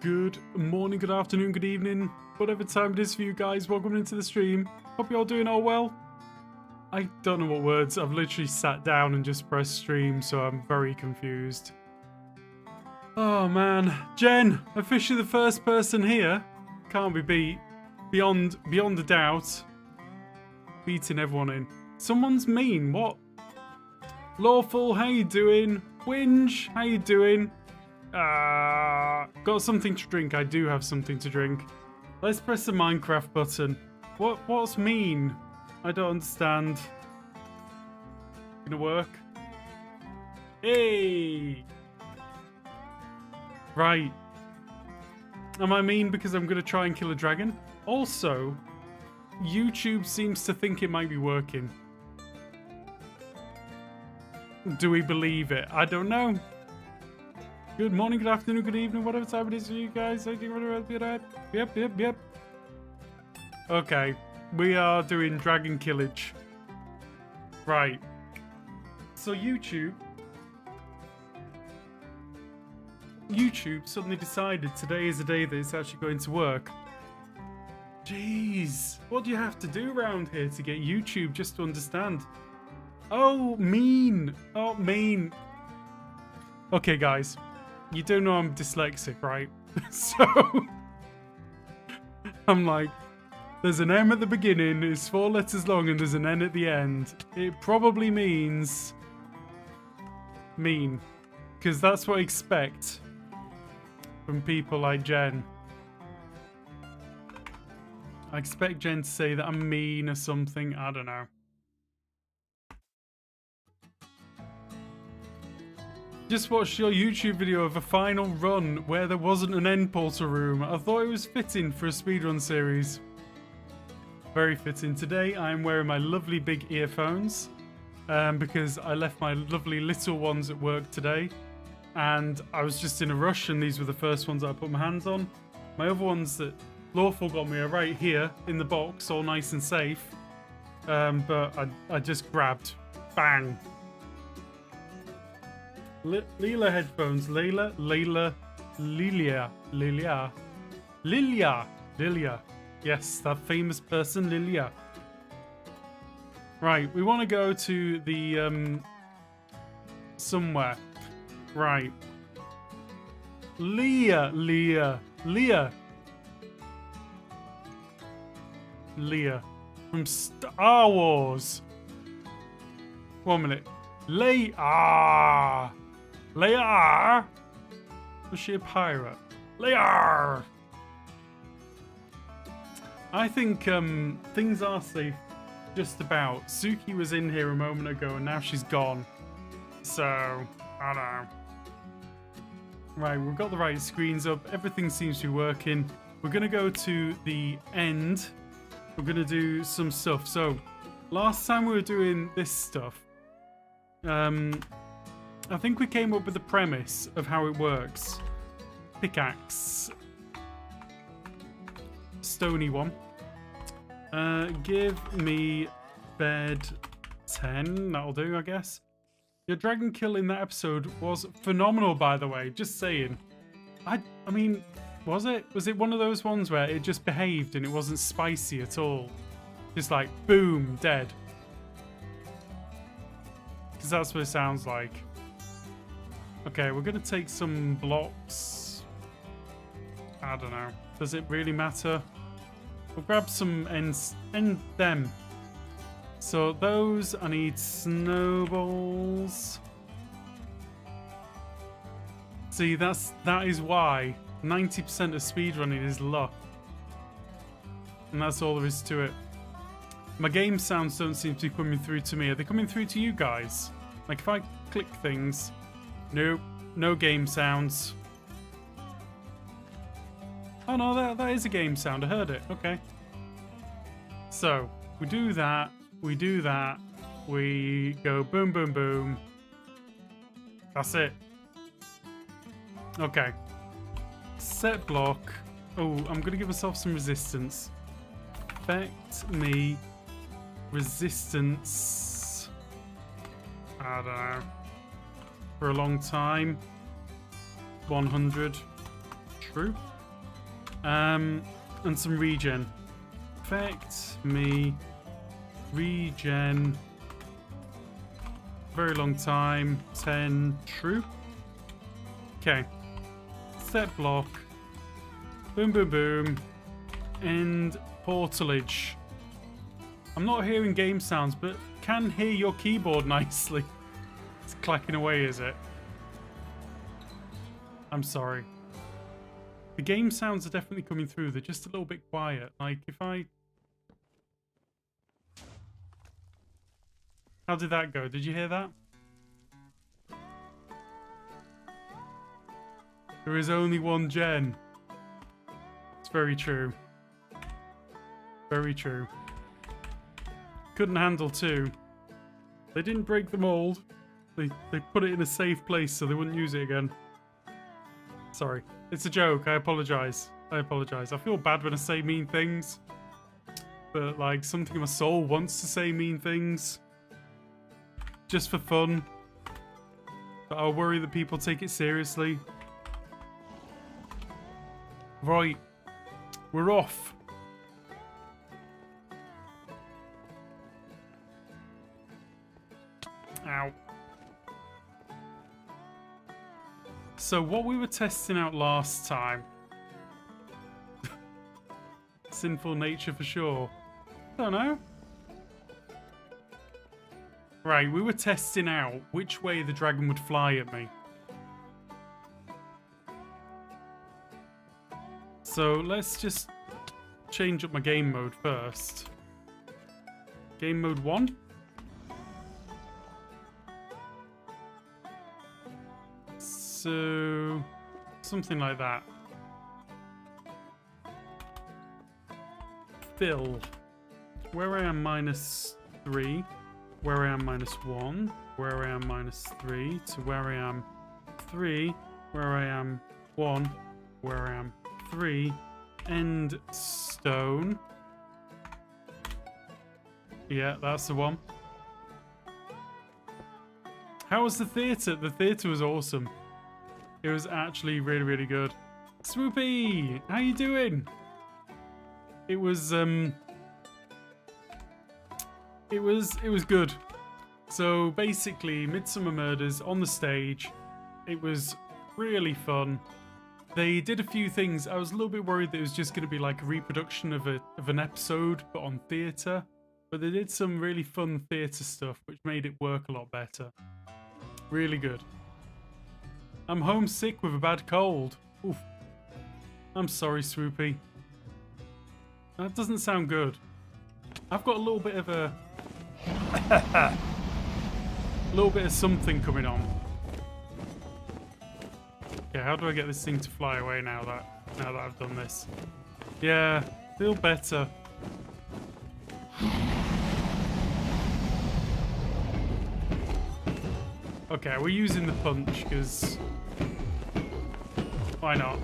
Good morning, good afternoon, good evening, whatever time it is for you guys. Welcome into the stream. Hope you're all doing all well. I don't know what words. I've literally sat down and just pressed stream, so I'm very confused. Oh man, Jen, officially the first person here. Can't be beat. Beyond a doubt. Beating everyone in. Someone's mean. What? Lawful, how you doing? Winge, how you doing? Got something to drink. I do have something to drink. Let's press the Minecraft button. What's mean? I don't understand. Gonna work? Hey! Right. Am I mean because I'm gonna try and kill a dragon? Also, YouTube seems to think it might be working. Do we believe it? I don't know. Good morning, good afternoon, good evening, whatever time it is for you guys. Yep. Okay, we are doing dragon killage. Right. So YouTube suddenly decided today is a day that it's actually going to work. Jeez, what do you have to do around here to get YouTube just to understand? Oh, mean. Oh, mean. Okay, guys. You do know I'm dyslexic, right? So, I'm like, there's an M at the beginning, it's 4 letters long, and there's an N at the end. It probably means mean. Because that's what I expect from people like Jen. I expect Jen to say that I'm mean or something, I don't know. Just watched your YouTube video of a final run where there wasn't an end portal room. I thought it was fitting for a speedrun series. Very fitting. Today I'm wearing my lovely big earphones because I left my lovely little ones at work today and I was just in a rush and these were the first ones that I put my hands on. My other ones that Lawful got me are right here in the box, all nice and safe. But I just grabbed. Bang. Leela headphones. Lilia. Yes, that famous person, Lilia. Right, we want to go to the, somewhere. Right. Leah. From Star Wars. 1 minute. Leia. Was she a pirate? Leia. I think things are safe just about. Suki was in here a moment ago and now she's gone. So, I don't know. Right, we've got the right screens up. Everything seems to be working. We're going to go to the end. We're going to do some stuff. So, last time we were doing this stuff, I think we came up with the premise of how it works. Pickaxe. Stony one. Give me bed 10. That'll do, I guess. Your dragon kill in that episode was phenomenal, by the way. Just saying. I mean, was it? Was it one of those ones where it just behaved and it wasn't spicy at all? Just like, boom, dead. Because that's what it sounds like. Okay, we're going to take some blocks. I don't know. Does it really matter? We'll grab some ends. End them. So those, I need snowballs. See, that is why 90% of speedrunning is luck. And that's all there is to it. My game sounds don't seem to be coming through to me. Are they coming through to you guys? Like if I click things... Nope, no game sounds. Oh no, that is a game sound. I heard it. Okay. So, we do that. We do that. We go boom, boom, boom. That's it. Okay. Set block. Oh, I'm going to give myself some resistance. Affect me. Resistance. I don't know. For a long time. 100. True. And some regen. Affect me. Regen. Very long time. 10. True. Okay. Set block. Boom, boom, boom. And portalage. I'm not hearing game sounds, but can hear your keyboard nicely. It's clacking away, is it? I'm sorry. The game sounds are definitely coming through. They're just a little bit quiet. Like, if I... How did that go? Did you hear that? There is only one gen. It's very true. Very true. Couldn't handle two. They didn't break the mold. They put it in a safe place so they wouldn't use it again. Sorry. It's a joke. I apologize. I apologize. I feel bad when I say mean things. But, like, something in my soul wants to say mean things. Just for fun. But I worry that people take it seriously. Right. We're off. Ow. So what we were testing out last time. Sinful nature for sure. I don't know. Right, we were testing out which way the dragon would fly at me. So let's just change up my game mode first. Game mode 1. So something like that. Fill. Where I am -3. Where I am -1. Where I am -3. To where I am 3. Where I am 1. Where I am 3. End stone. Yeah, that's the one. How was the theatre? The theatre was awesome. It was actually really, really good. Swoopy, how you doing? It was good. So basically, Midsummer Murders on the stage. It was really fun. They did a few things. I was a little bit worried that it was just going to be like a reproduction of an episode, but on theatre. But they did some really fun theatre stuff, which made it work a lot better. Really good. I'm homesick with a bad cold. Oof. I'm sorry, Swoopy. That doesn't sound good. I've got a little bit of a... a little bit of something coming on. Okay, how do I get this thing to fly away now that I've done this? Yeah, feel better. Okay, we're using the punch because why not?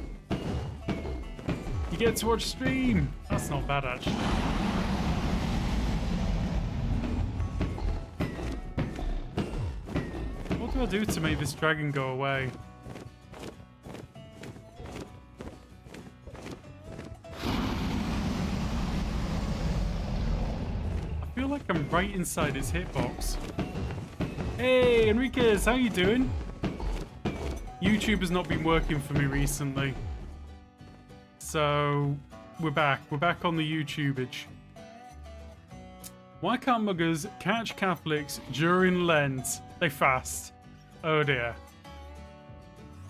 You get to watch stream. That's not bad actually. What do I do to make this dragon go away? I feel like I'm right inside its hitbox. Hey, Enriquez, how you doing? YouTube has not been working for me recently. So, we're back. We're back on the YouTubeage. Why can't muggers catch Catholics during Lent? They fast. Oh dear.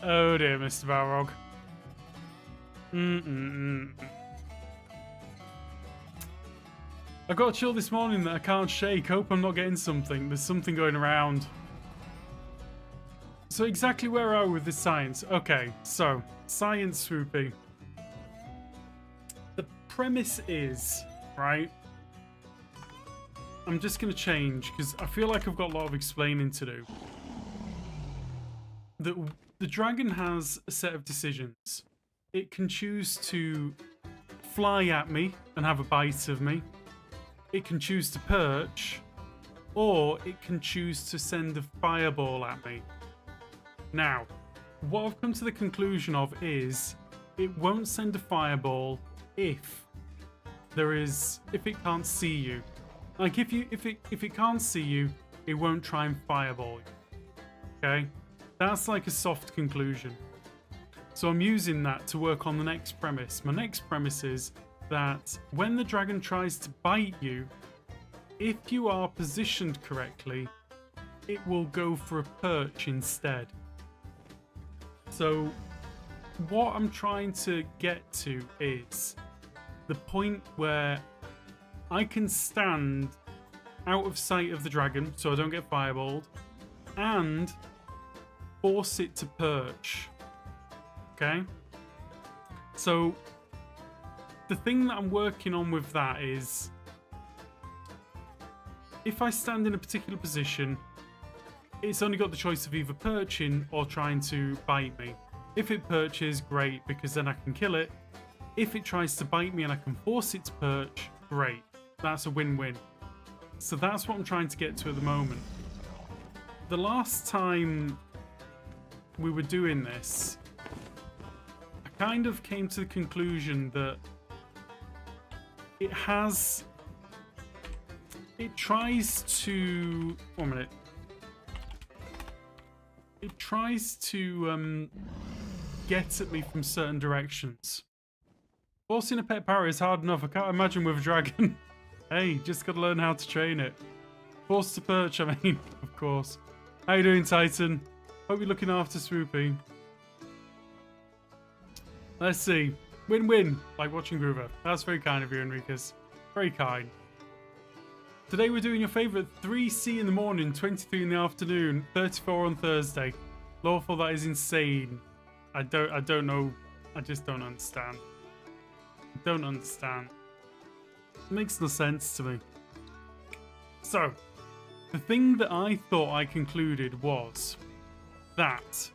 Oh dear, Mr. Balrog. I got a chill this morning that I can't shake. Hope I'm not getting something. There's something going around. So exactly where are we with this science? Okay, so science, Swoopy. The premise is, right? I'm just going to change because I feel like I've got a lot of explaining to do. The dragon has a set of decisions. It can choose to fly at me and have a bite of me. It can choose to perch, or it can choose to send a fireball at me. Now, what I've come to the conclusion of is it won't send a fireball if it can't see you. Like if it can't see you, it won't try and fireball you. Okay? That's like a soft conclusion. So I'm using that to work on the next premise. My next premise is that when the dragon tries to bite you, if you are positioned correctly, it will go for a perch instead. So what I'm trying to get to is the point where I can stand out of sight of the dragon so I don't get fireballed and force it to perch. Okay? So the thing that I'm working on with that is if I stand in a particular position, it's only got the choice of either perching or trying to bite me. If it perches, great, because then I can kill it. If it tries to bite me and I can force it to perch, great. That's a win-win. So that's what I'm trying to get to at the moment. The last time we were doing this, I kind of came to the conclusion that it tries to... 1 minute. It tries to get at me from certain directions. Forcing a pet parrot is hard enough. I can't imagine with a dragon. Hey, just gotta learn how to train it. Forced to perch, I mean, of course. How you doing, Titan? Hope you're looking after Swoopy. Let's see. Win-win, like watching Groover. That's very kind of you, Enriquez. Very kind. Today we're doing your favourite 3C in the morning, 23 in the afternoon, 34 on Thursday. Lawful, that is insane. I don't know. I just don't understand. Don't understand. It makes no sense to me. So, the thing that I thought I concluded was that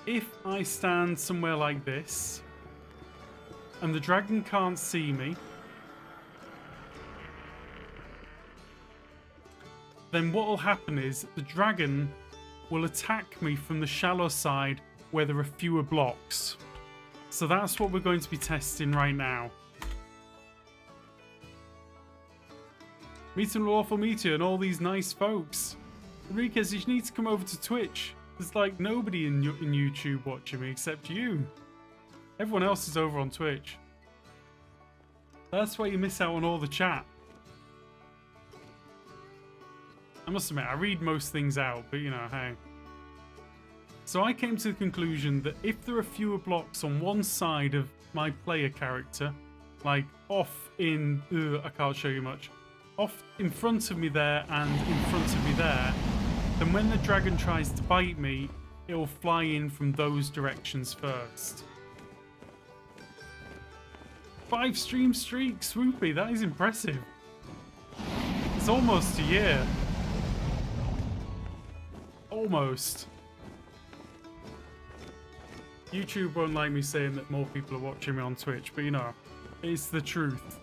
if I stand somewhere like this and the dragon can't see me, then what will happen is the dragon will attack me from the shallow side where there are fewer blocks. So that's what we're going to be testing right now. Meet and Lawful Meteor and all these nice folks. Enriquez, you need to come over to Twitch. There's like nobody in YouTube watching me except you. Everyone else is over on Twitch. That's why you miss out on all the chat. I must admit, I read most things out, but you know, hey. So I came to the conclusion that if there are fewer blocks on one side of my player character, like off in, I can't show you much, off in front of me there and in front of me there, then when the dragon tries to bite me, it will fly in from those directions first. 5 stream streak, Swoopy, that is impressive. It's almost a year. Almost. YouTube won't like me saying that more people are watching me on Twitch, but you know, it's the truth.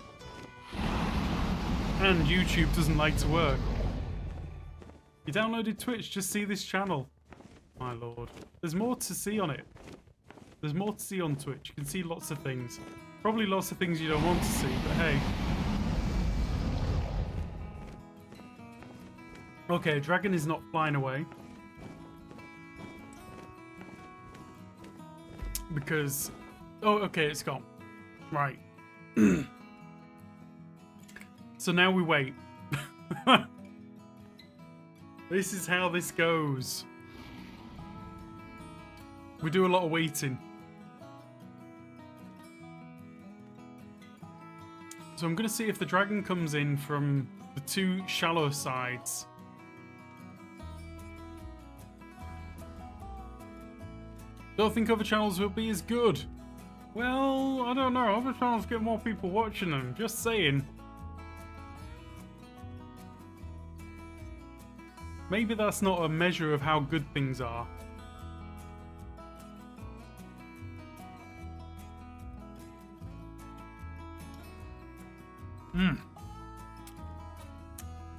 And YouTube doesn't like to work. You downloaded Twitch, just see this channel. My lord. There's more to see on it. There's more to see on Twitch. You can see lots of things. Probably lots of things you don't want to see, but hey. Okay, dragon is not flying away. Because... oh, okay, it's gone. Right. So now we wait. This is how this goes. We do a lot of waiting. So I'm going to see if the dragon comes in from the 2 shallow sides. Don't think other channels will be as good. Well, I don't know. Other channels get more people watching them. Just saying. Maybe that's not a measure of how good things are.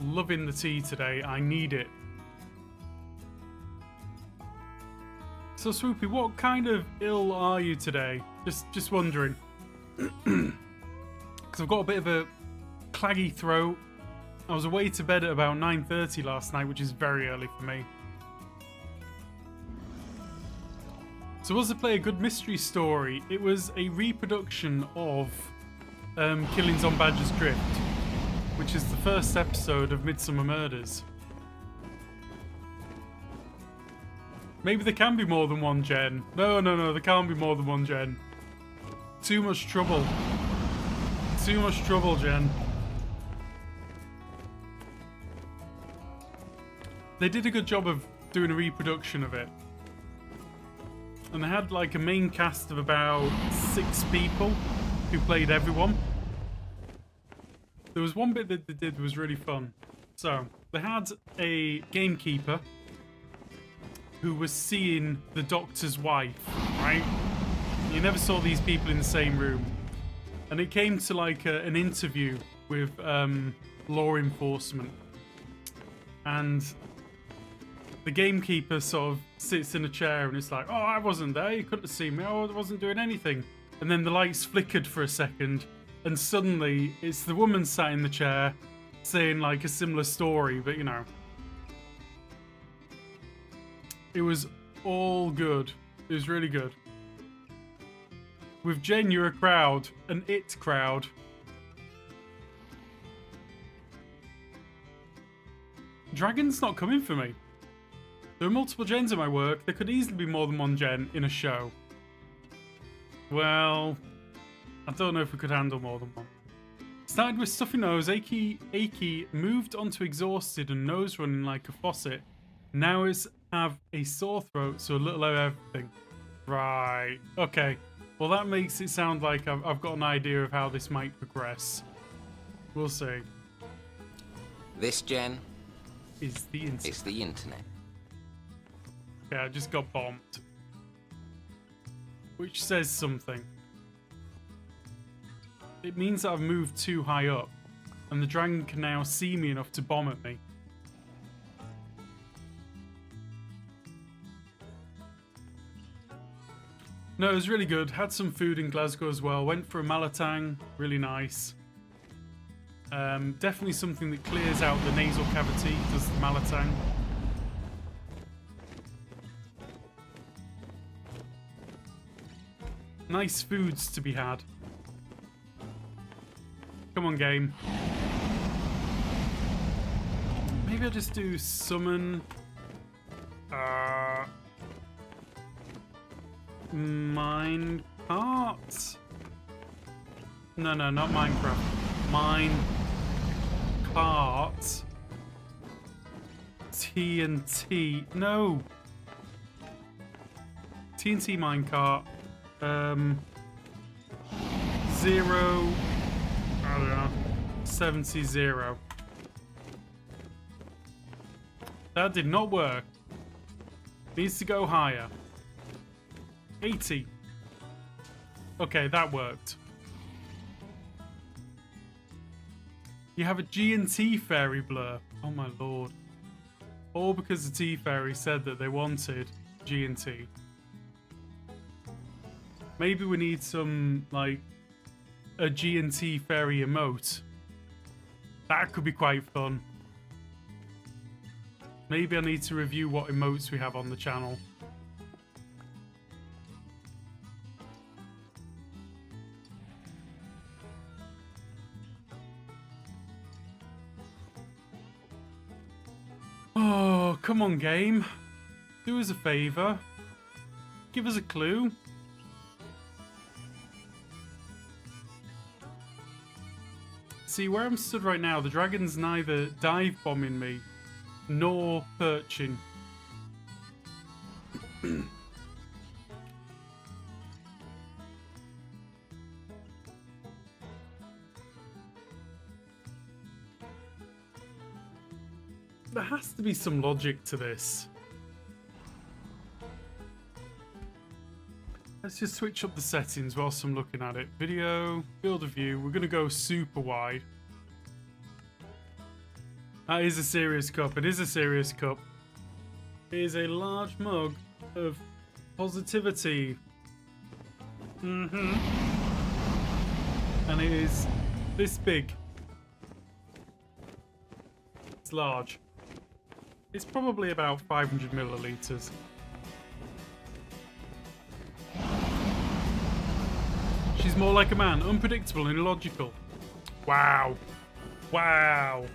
Loving the tea today. I need it. So Swoopy, what kind of ill are you today? Just wondering. Because I've got a bit of a claggy throat. I was away to bed at about 9:30 last night, which is very early for me. So was to play a good mystery story. It was a reproduction of Killings on Badger's Drift, which is the first episode of Midsummer Murders. Maybe there can be more than one Jen. No, there can't be more than one Jen. Too much trouble. Too much trouble, Jen. They did a good job of doing a reproduction of it. And they had like a main cast of about 6 people who played everyone. There was one bit that they did that was really fun. So, they had a gamekeeper who was seeing the doctor's wife, right? You never saw these people in the same room. And it came to like an interview with law enforcement. And the gamekeeper sort of sits in a chair and it's like, oh, I wasn't there, you couldn't have seen me, I wasn't doing anything. And then the lights flickered for a second and suddenly it's the woman sat in the chair saying like a similar story, but you know. It was all good. It was really good. With Jen, you're a crowd. An it crowd. Dragon's not coming for me. There are multiple Jens at my work. There could easily be more than one Jen in a show. Well, I don't know if we could handle more than one. Started with stuffy nose, achy, moved on to exhausted and nose running like a faucet. Now it's have a sore throat, so a little of everything. Right. Okay. Well, that makes it sound like I've got an idea of how this might progress. We'll see. This, Jen, is the internet. It's the internet. Yeah, I just got bombed. Which says something. It means that I've moved too high up, and the dragon can now see me enough to bomb at me. No, it was really good. Had some food in Glasgow as well. Went for a malatang. Really nice. Definitely something that clears out the nasal cavity, does the malatang. Nice foods to be had. Come on, game. Maybe I'll just do summon... Minecart? No, not Minecraft. Minecart. TNT. No. TNT minecart. 0. I don't know. 70. That did not work. Needs to go higher. 80. Okay, that worked. You have a G&T fairy blur. Oh my lord. All because the T fairy said that they wanted G&T. Maybe we need some, like, a G&T fairy emote. That could be quite fun. Maybe I need to review what emotes we have on the channel. Oh, come on, game. Do us a favor. Give us a clue. See, where I'm stood right now, the dragon's neither dive bombing me nor perching. There has to be some logic to this. Let's just switch up the settings whilst I'm looking at it. Video, field of view. We're going to go super wide. That is a serious cup. It is a serious cup. It is a large mug of Positivity. Mm-hmm. And it is this big. It's large. It's probably about 500 milliliters. She's more like a man, unpredictable and illogical. Wow. Wow.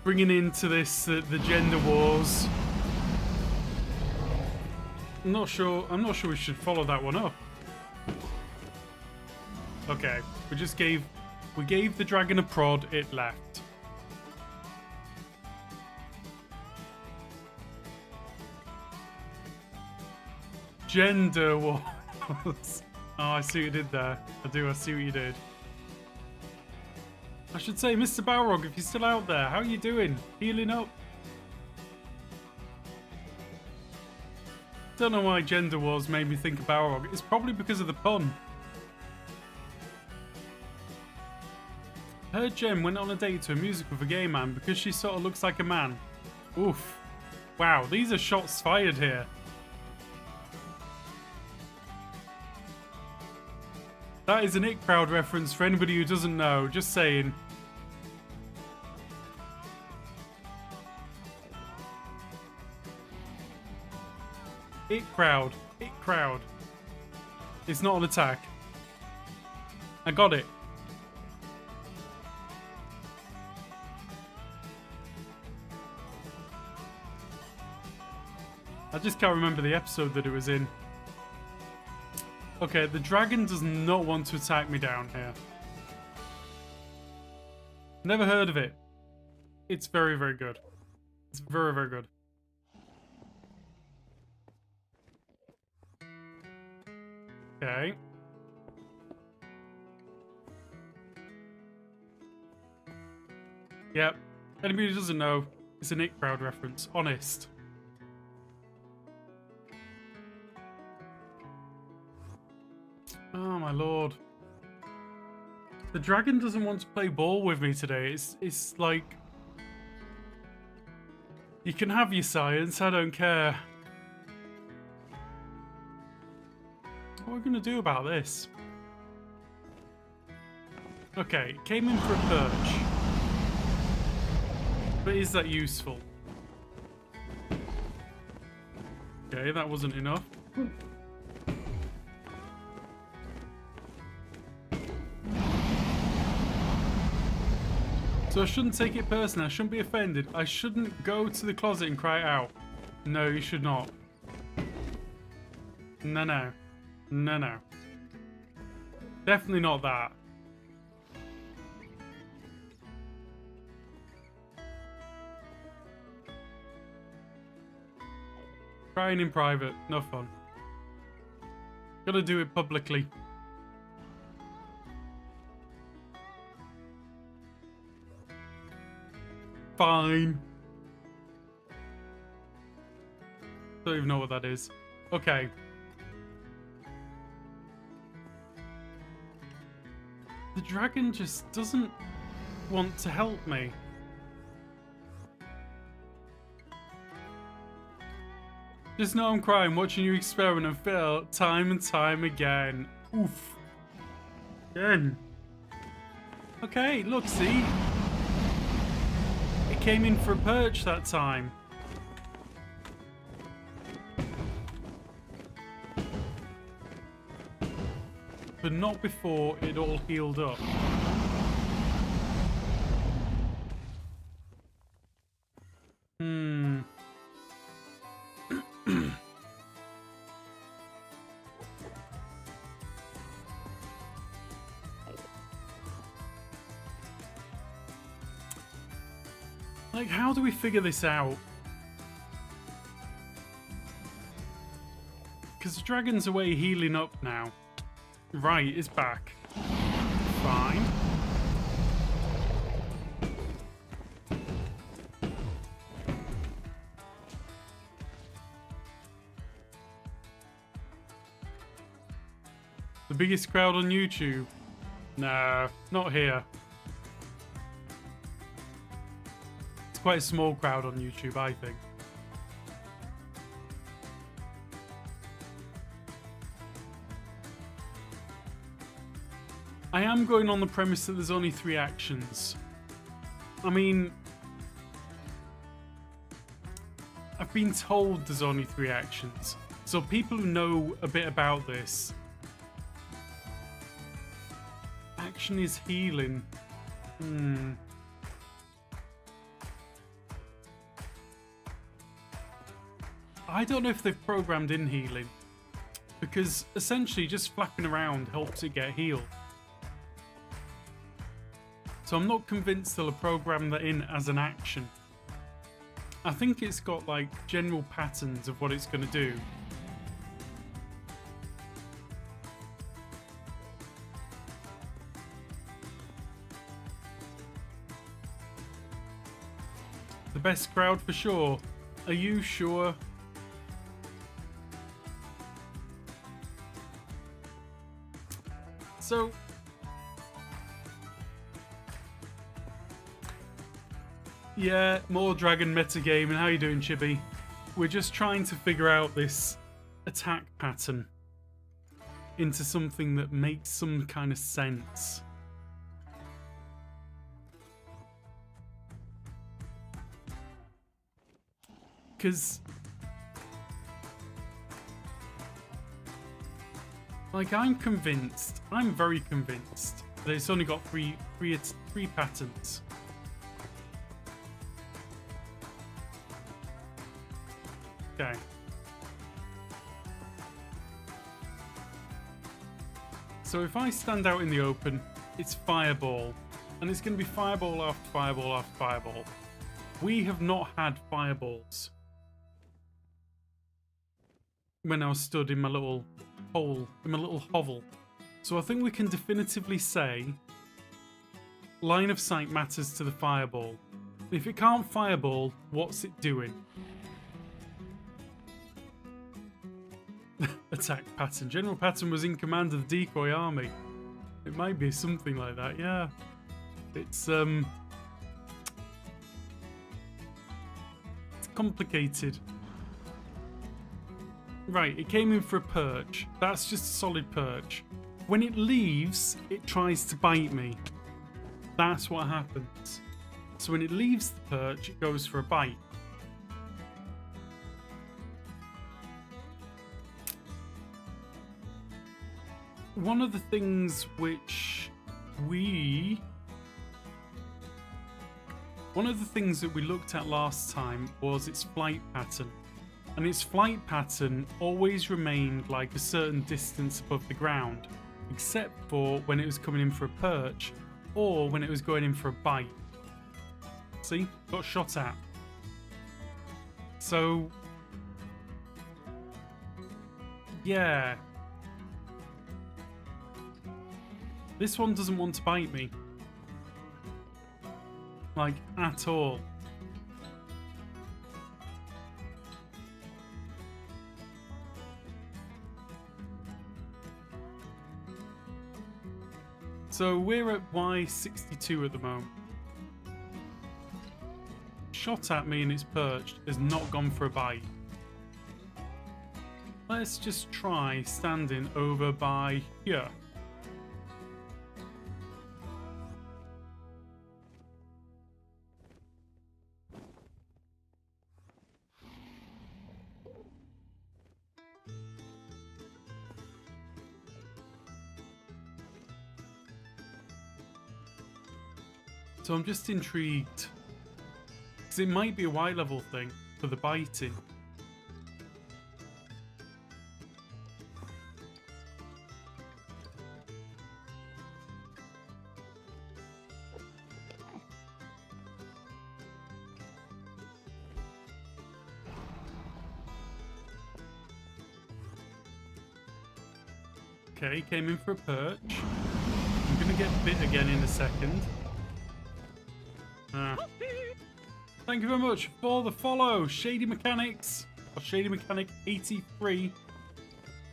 Bringing into this the gender wars. I'm not sure we should follow that one up. Okay, we gave the dragon a prod, it left. Gender wars. Oh, I see what you did there. I see what you did. I should say, Mr. Balrog, if you're still out there, how are you doing? Healing up? Don't know why gender wars made me think of Balrog. It's probably because of the pun. Her Jen went on a date to a music with a gay man because she sort of looks like a man. Oof. Wow, these are shots fired here. That is an It Crowd reference for anybody who doesn't know. Just saying. It Crowd. It Crowd. It's not an attack. I got it. I just can't remember the episode that it was in. Okay, the dragon does not want to attack me down here. Never heard of it. It's very, very good. It's very, very good. Okay. Yep. Anybody who doesn't know, it's an It Crowd reference. Honest. Oh my lord. The dragon doesn't want to play ball with me today. It's like... You can have your science, I don't care. What are we gonna do about this? Okay, came in for a perch. But is that useful? Okay, that wasn't enough. So I shouldn't take it personally, I shouldn't be offended. I shouldn't go to the closet and cry out. No, you should not. No, no. No, no. Definitely not that. Crying in private, no fun. Gotta do it publicly. Fine. Don't even know what that is. Okay. The dragon just doesn't want to help me. Just know I'm crying watching you experiment and fail time and time again. Oof. Again. Okay, look, see? It came in for a perch that time. But not before it all healed up. Like, how do we figure this out? Because the dragon's away healing up now. Right, it's back. Fine. The biggest crowd on YouTube? No, not here. quite a small crowd on YouTube, I think. I am going on the premise that there's only 3 actions. I mean, I've been told there's only 3 actions. So people who know a bit about this... Action is healing. I don't know if they've programmed in healing. Because essentially just flapping around helps it get healed. So I'm not convinced they'll have programmed that in as an action. I think it's got like general patterns of what it's going to do. The best crowd for sure. Are you sure? So... yeah, more dragon metagame. And how you doing, Chibi? We're just trying to figure out this attack pattern into something that makes some kind of sense. Because... like, I'm convinced, I'm very convinced that it's only got three patterns. Okay. So if I stand out in the open, it's fireball. And it's going to be fireball after fireball after fireball. We have not had fireballs when I was stood in my little hole, in my little hovel. So I think we can definitively say line of sight matters to the fireball. If it can't fireball, what's it doing? Attack pattern. General pattern was in command of the decoy army. It might be something like that, yeah. It's complicated. Right, it came in for a perch. That's just a solid perch. When it leaves, it tries to bite me. That's what happens. So when it leaves the perch, it goes for a bite. One of the things which we looked at last time was its flight pattern. And its flight pattern always remained like a certain distance above the ground, except for when it was coming in for a perch or when it was going in for a bite. See? Got shot at. So, yeah. This one doesn't want to bite me. Like, at all. So we're at Y62 at the moment. Shot at me and it's perched. Has not gone for a bite. Let's just try standing over by here. So I'm just intrigued, because it might be a Y level thing for the biting. Okay, came in for a perch. I'm going to get bit again in a second. Thank you very much for the follow, Shady Mechanics, or Shady Mechanic 83.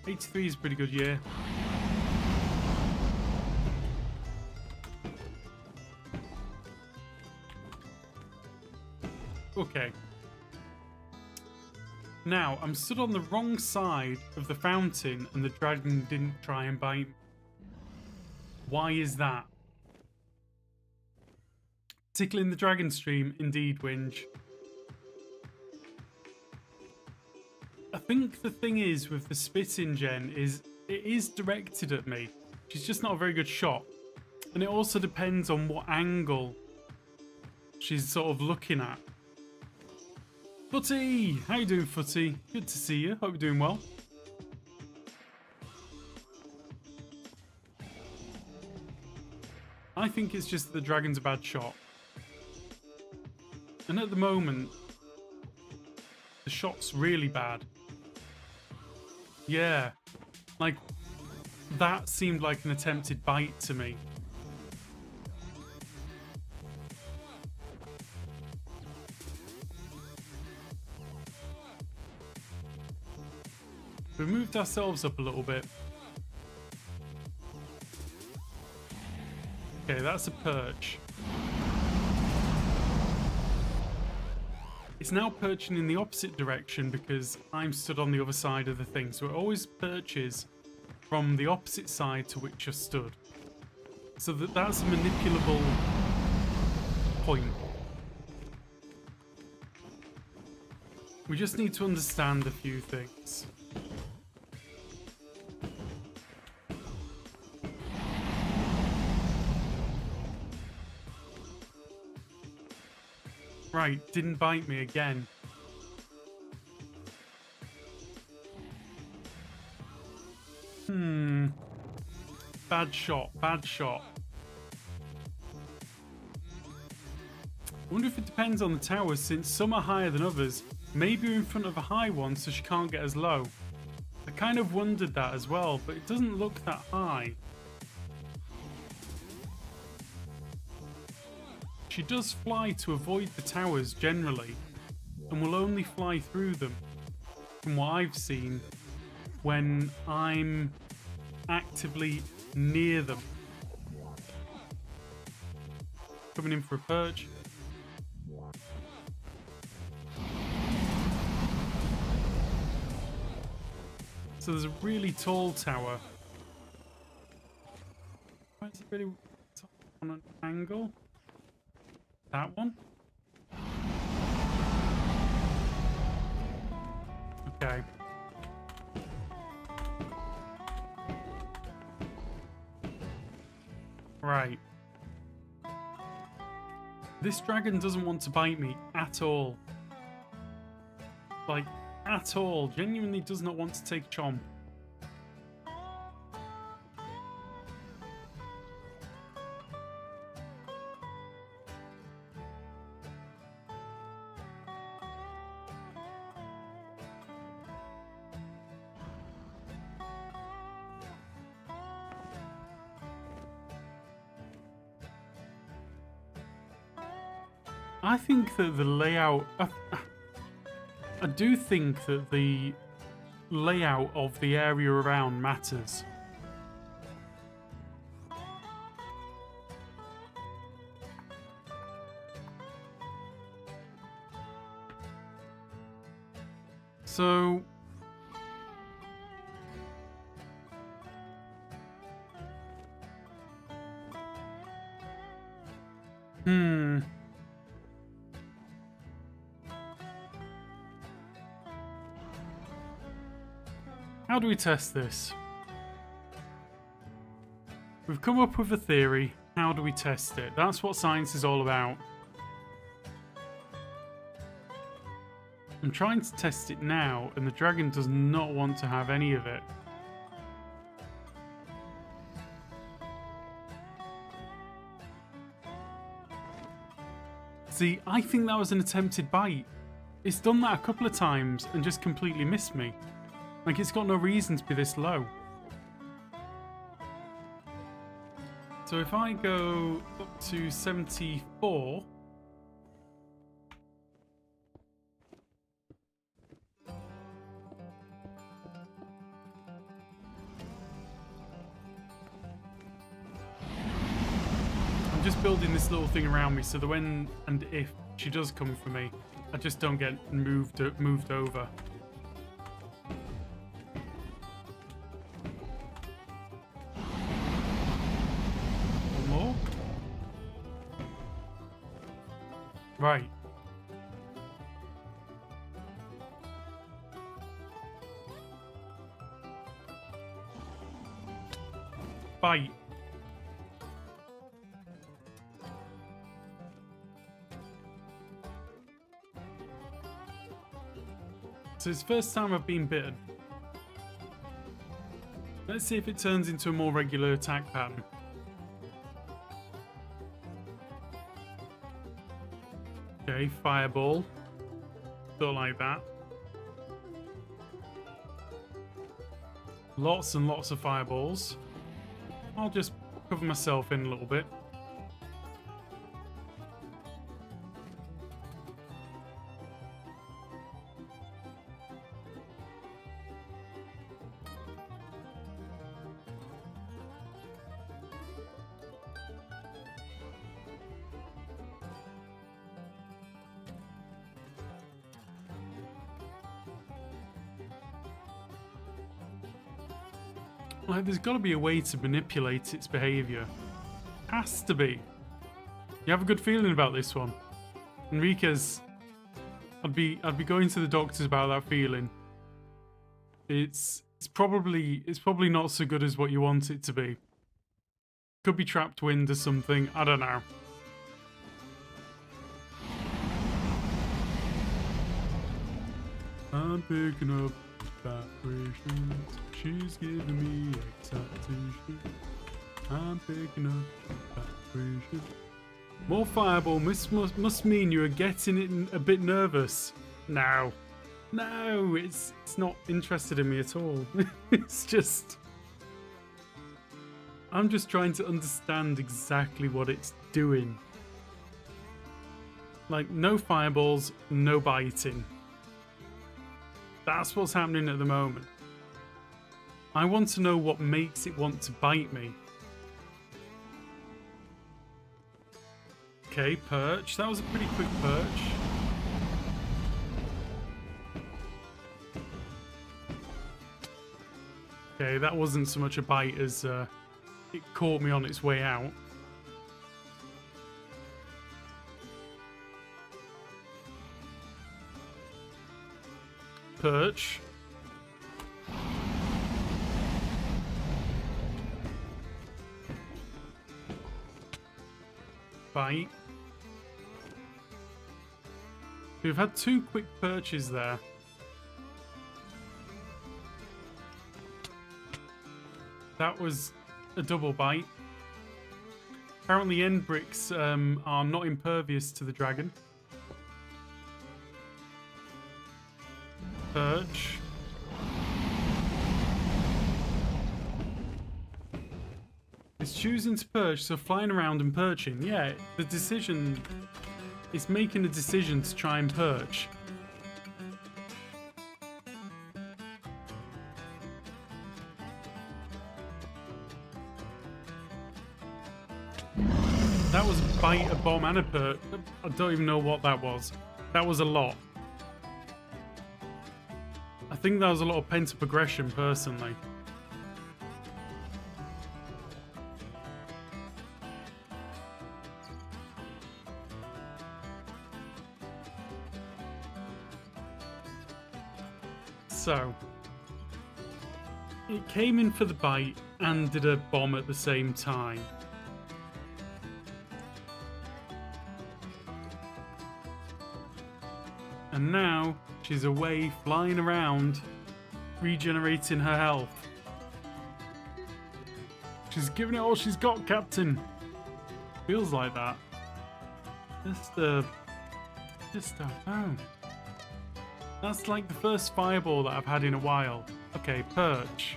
83 is a pretty good year. Okay. Now, I'm stood on the wrong side of the fountain and the dragon didn't try and bite me. Why is that? Tickling the dragon stream, indeed, Winge. I think the thing is with the spitting gen is it is directed at me. She's just not a very good shot. And it also depends on what angle she's sort of looking at. Footy! How you doing, Footy? Good to see you. Hope you're doing well. I think it's just the dragon's a bad shot. And at the moment, the shot's really bad. Yeah. Like, that seemed like an attempted bite to me. We moved ourselves up a little bit. Okay, that's a perch. It's now perching in the opposite direction because I'm stood on the other side of the thing. So it always perches from the opposite side to which you're stood. So that's a manipulable point. We just need to understand a few things. Right, didn't bite me again. Bad shot, bad shot. I wonder if it depends on the towers, since some are higher than others. Maybe you're in front of a high one, so she can't get as low. I kind of wondered that as well, but it doesn't look that high. She does fly to avoid the towers generally, and will only fly through them, from what I've seen, when I'm actively near them. Coming in for a perch. So there's a really tall tower. Why is it really on an angle? That one? Okay. Right. This dragon doesn't want to bite me at all. Like, at all. Genuinely does not want to take chomp. I think that the layout... I do think that the layout of the area around matters. So... How do we test this? We've come up with a theory. How do we test it? That's what science is all about. I'm trying to test it now, and the dragon does not want to have any of it. See, I think that was an attempted bite. It's done that a couple of times and just completely missed me. Like, it's got no reason to be this low. So if I go up to 74... I'm just building this little thing around me so that when and if she does come for me, I just don't get moved over. One more. Right. Bite. So it's the first time I've been bitten. Let's see if it turns into a more regular attack pattern. Okay, fireball. Don't like that. Lots and lots of fireballs. I'll just cover myself in a little bit. Like, there's got to be a way to manipulate its behavior. Has to be. You have a good feeling about this one, Enriquez? I'd be going to the doctors about that feeling. It's probably not so good as what you want it to be. Could be trapped wind or something. I don't know. I'm picking up vibrations. She's giving me excitation. I'm picking up vibrations. More fireball must mean you are getting it a bit nervous. No, it's not interested in me at all. It's just, I'm just trying to understand exactly what it's doing. Like, no fireballs, no biting. That's what's happening at the moment. I want to know what makes it want to bite me. Okay, perch. That was a pretty quick perch. Okay, that wasn't so much a bite as it caught me on its way out. Perch. Bite. We've had two quick perches there. That was a double bite. Apparently end bricks are not impervious to the dragon. Perch. It's choosing to perch, so flying around and perching. Yeah, the decision is making a decision to try and perch. That was a bite, a bomb, and a perch. I don't even know what that was. That was a lot. I think that was a lot of pent-up aggression, personally. So, it came in for the bite and did a bomb at the same time. And now she's away, flying around, regenerating her health. She's giving it all she's got, Captain. Feels like that. Oh. That's like the first fireball that I've had in a while. Okay, perch.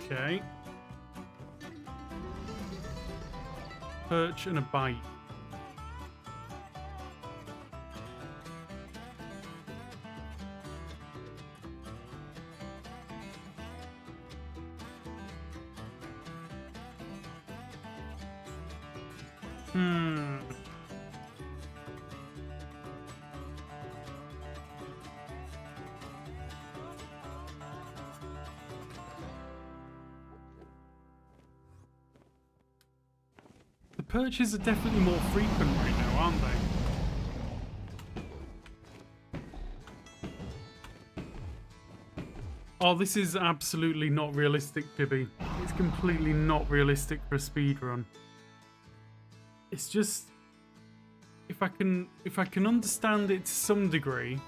Okay. Perch and a bite. Hmm. The perches are definitely more frequent right now, aren't they? Oh, this is absolutely not realistic, Pibby. It's completely not realistic for a speedrun. It's just if I can understand it to some degree,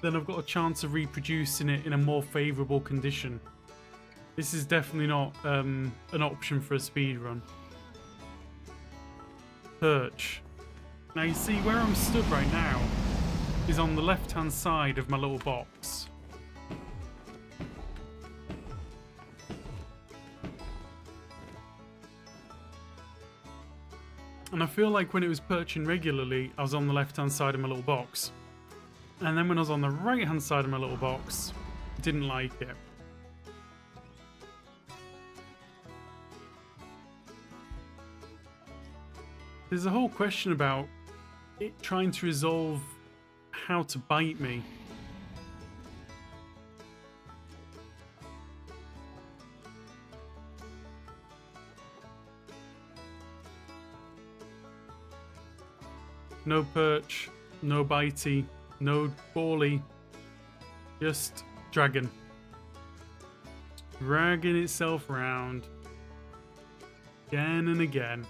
then I've got a chance of reproducing it in a more favourable condition. This is definitely not an option for a speedrun. Perch. Now you see where I'm stood right now is on the left-hand side of my little box. And I feel like when it was perching regularly, I was on the left-hand side of my little box. And then when I was on the right-hand side of my little box, didn't like it. There's a whole question about it trying to resolve how to bite me. No perch, no bitey, no bally, just dragon. Dragging itself round again and again.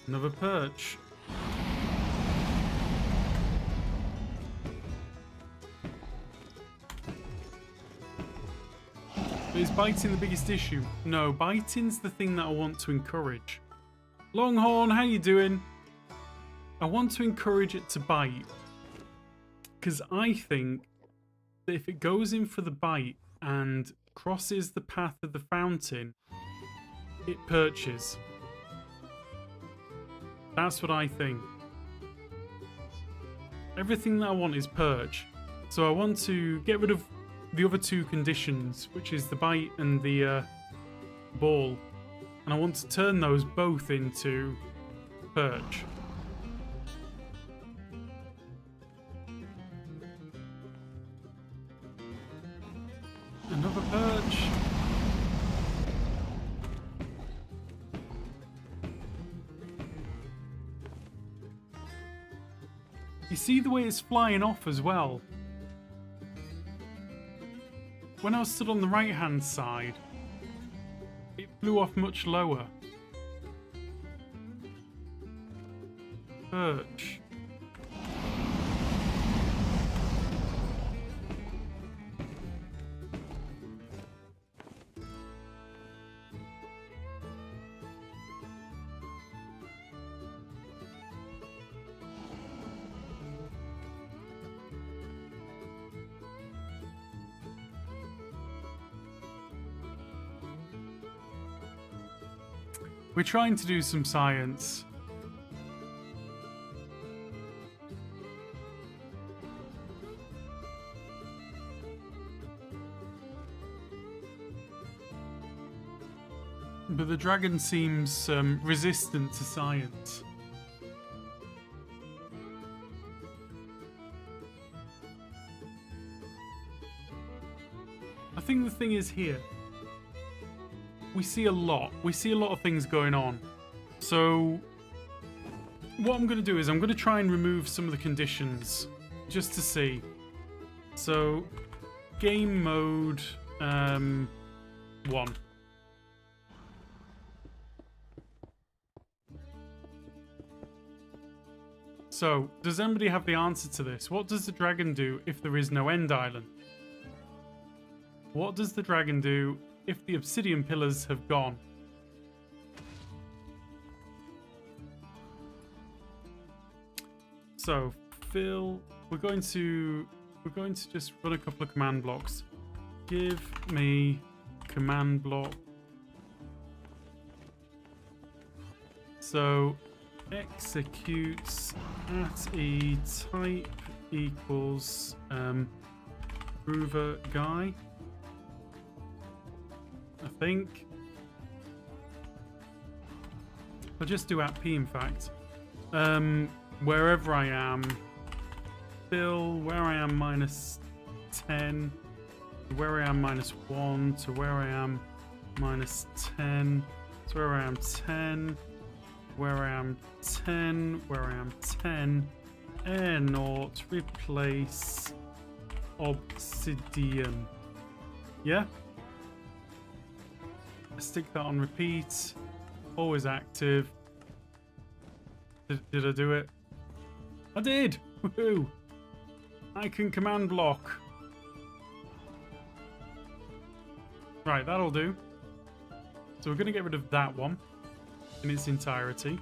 Another perch. But is biting the biggest issue? No, biting's the thing that I want to encourage. Longhorn, how you doing? I want to encourage it to bite. Because I think that if it goes in for the bite and crosses the path of the fountain, it perches. That's what I think. Everything that I want is perch. So I want to get rid of the other two conditions, which is the bite and the ball. And I want to turn those both into perch. Another perch. You see the way it's flying off as well? When I was stood on the right hand side, it flew off much lower. Perch. We're trying to do some science. But the dragon seems resistant to science. I think the thing is here. We see a lot of things going on. So what I'm going to do is I'm going to try and remove some of the conditions just to see. So game mode 1. So does anybody have the answer to this? What does the dragon do if there is no end island? What does the dragon do if the obsidian pillars have gone? So, Phil, we're going to just run a couple of command blocks. Give me command block. So, executes at e type equals prover guy. I think. I'll just do at P, in fact. Wherever I am, fill where I am minus 10, to where I am minus 1, to where I am minus 10, to where I am 10, where I am 10, where I am 10, air naught, replace obsidian. Yeah? Stick that on repeat. Always active. Did I do it? I did! Woohoo! I can command block. Right, that'll do. So we're going to get rid of that one in its entirety.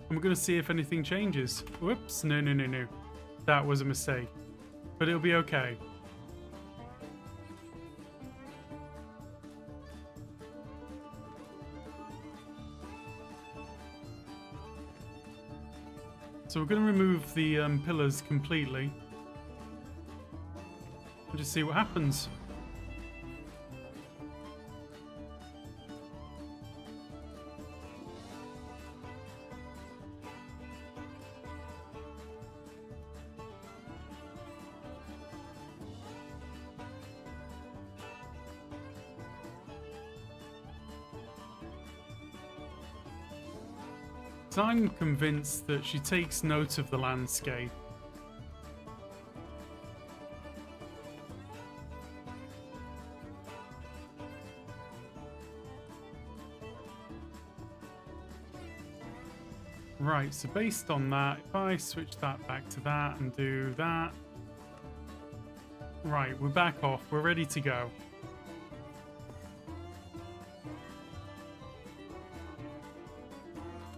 And we're going to see if anything changes. Whoops, no. That was a mistake. But it'll be okay. So we're going to remove the pillars completely and just see what happens. So I'm convinced that she takes note of the landscape. Right, so based on that, if I switch that back to that and do that. Right, we're back off. We're ready to go.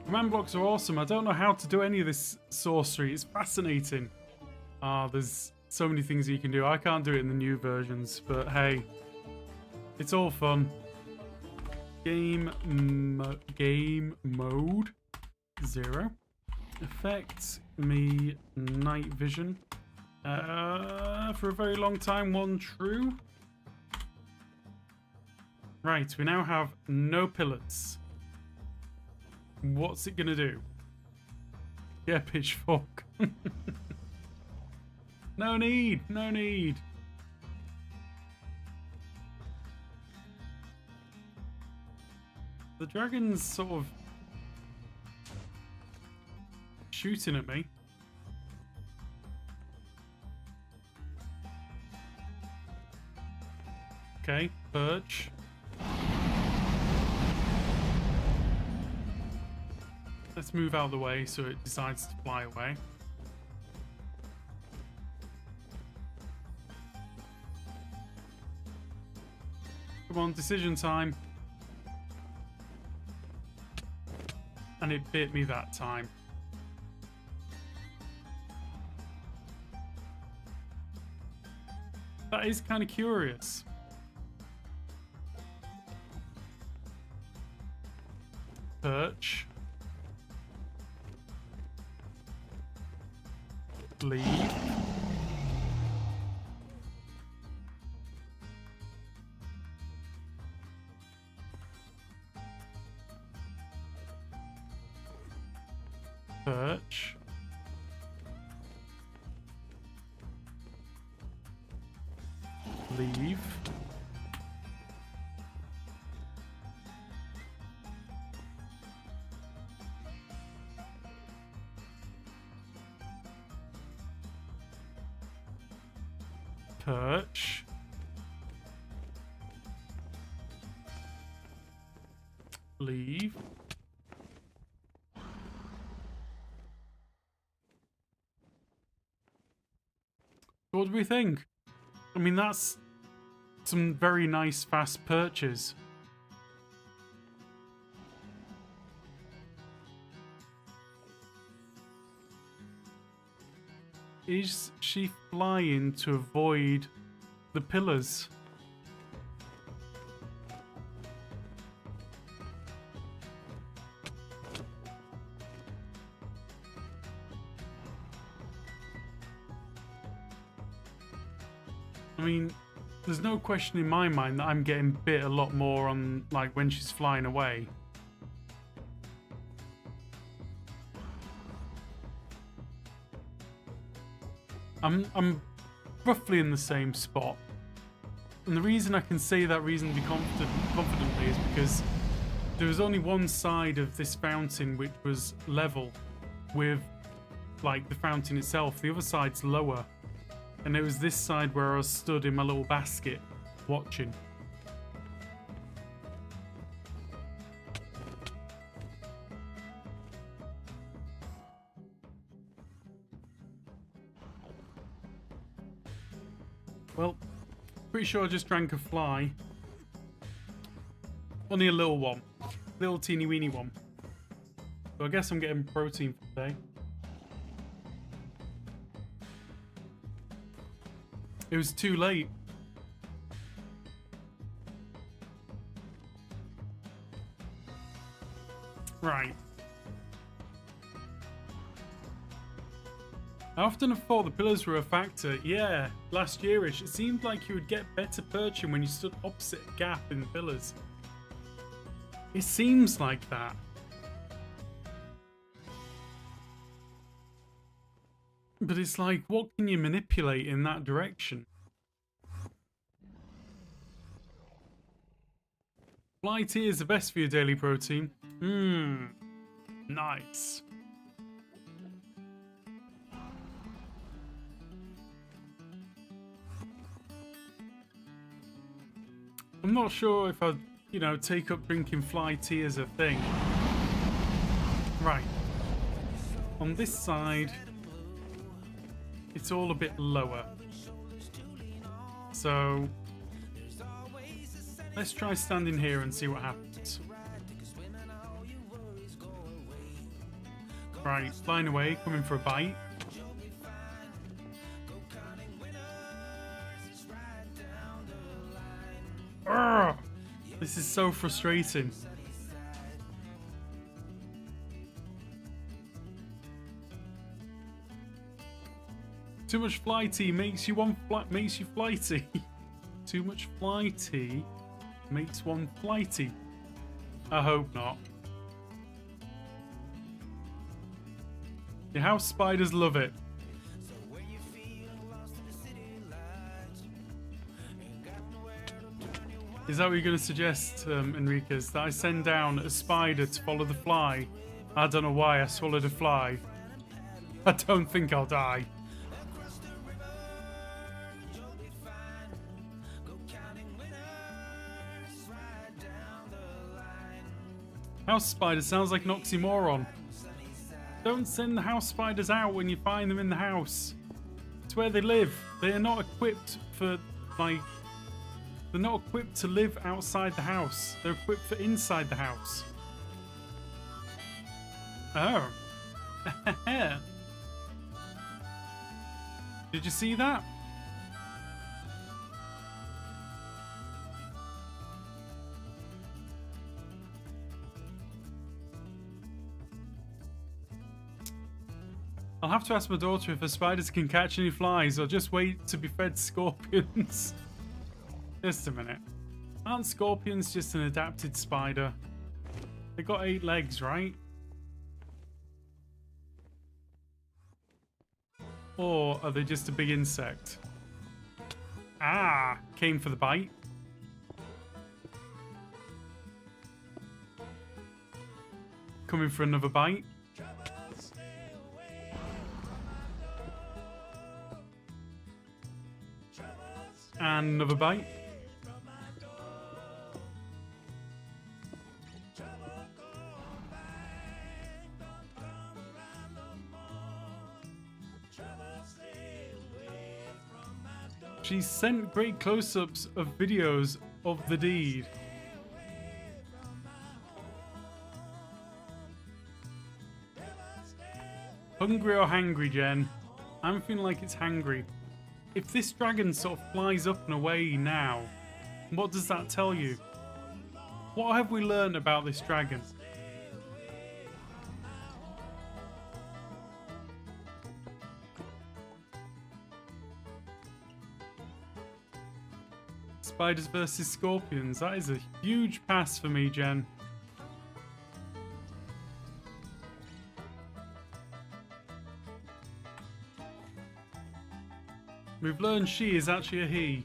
Command blocks are awesome. I don't know how to do any of this sorcery. It's fascinating. There's so many things you can do. I can't do it in the new versions, but hey, it's all fun. Game mode 0. Affect me night vision. For a very long time, 1 true. Right, we now have no pillars. What's it gonna do? Yeah, pitchfork. No need. The dragon's sort of shooting at me. Okay, perch. Let's move out of the way so it decides to fly away. Come on, decision time. And it bit me that time. That is kind of curious. Perch. Leave. Perch. Leave. Perch. Leave. What do we think? I mean, that's some very nice fast perches. Is she flying to avoid the pillars? I mean, There's no question in my mind that I'm getting bit a lot more on, like, when she's flying away. I'm roughly in the same spot. And the reason I can say that reasonably confidently is because there was only one side of this fountain which was level with, like, the fountain itself. The other side's lower. And it was this side where I was stood in my little basket watching. Well, pretty sure I just drank a fly. Only a little one. Little teeny weeny one. So I guess I'm getting protein for today. It was too late. Right. I often have thought the pillars were a factor. Yeah, last yearish, it seemed like you would get better perching when you stood opposite a gap in the pillars. It seems like that. But it's like, what can you manipulate in that direction? Fly tea is the best for your daily protein. Nice. I'm not sure if I'd, you know, take up drinking fly tea as a thing. Right. On this side, it's all a bit lower. So let's try standing here and see what happens. Right, flying away, coming for a bite. Urgh! This is so frustrating. Too much fly tea makes you flighty. Too much fly tea makes one flighty. I hope not. Your house spiders love it. Is that what you're going to suggest, Enriquez? That I send down a spider to follow the fly? I don't know why I swallowed a fly. I don't think I'll die. House spider sounds like an oxymoron. Don't send the house spiders out when you find them in the house. It's where they live. They are not equipped for, like... They're not equipped to live outside the house. They're equipped for inside the house. Oh. Did you see that? I'll have to ask my daughter if her spiders can catch any flies or just wait to be fed scorpions. Just a minute. Aren't scorpions just an adapted spider? They got 8 legs, right? Or are they just a big insect? Ah! Came for the bite. Coming for another bite. And another bite. She sent great close-ups of videos of the deed. Hungry or hangry, Jen? I'm feeling like it's hangry. If this dragon sort of flies up and away now, what does that tell you? What have we learned about this dragon? Spiders versus scorpions. That is a huge pass for me, Jen. We've learned she is actually a he.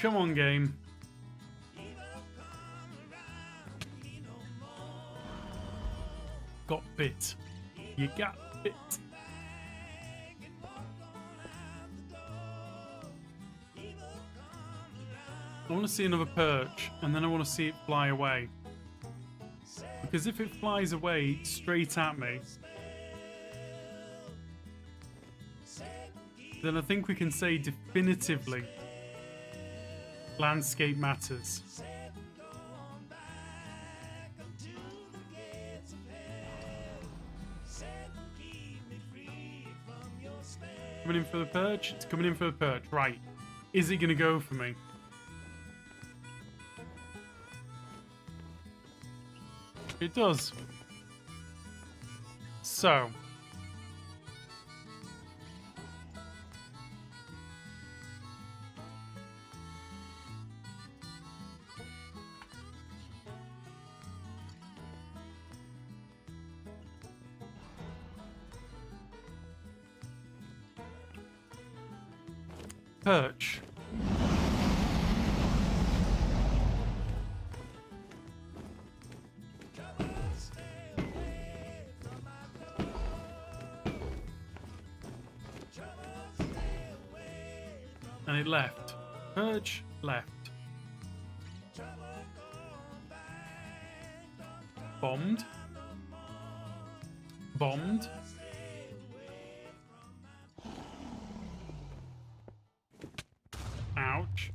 Come on, game. Got bit. You got bit. I want to see another perch, and then I want to see it fly away. Because if it flies away straight at me, then I think we can say definitively landscape matters. Coming in for the perch? It's coming in for the perch. Right. Is it going to go for me? It does. So. Perch. And it left. Perch left. Bombed. Bombed. Ouch.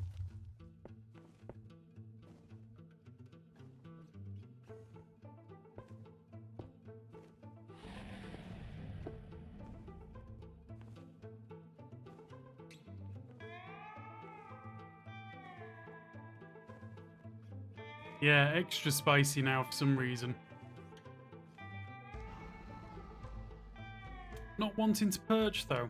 Yeah, extra spicy now for some reason. Not wanting to perch though.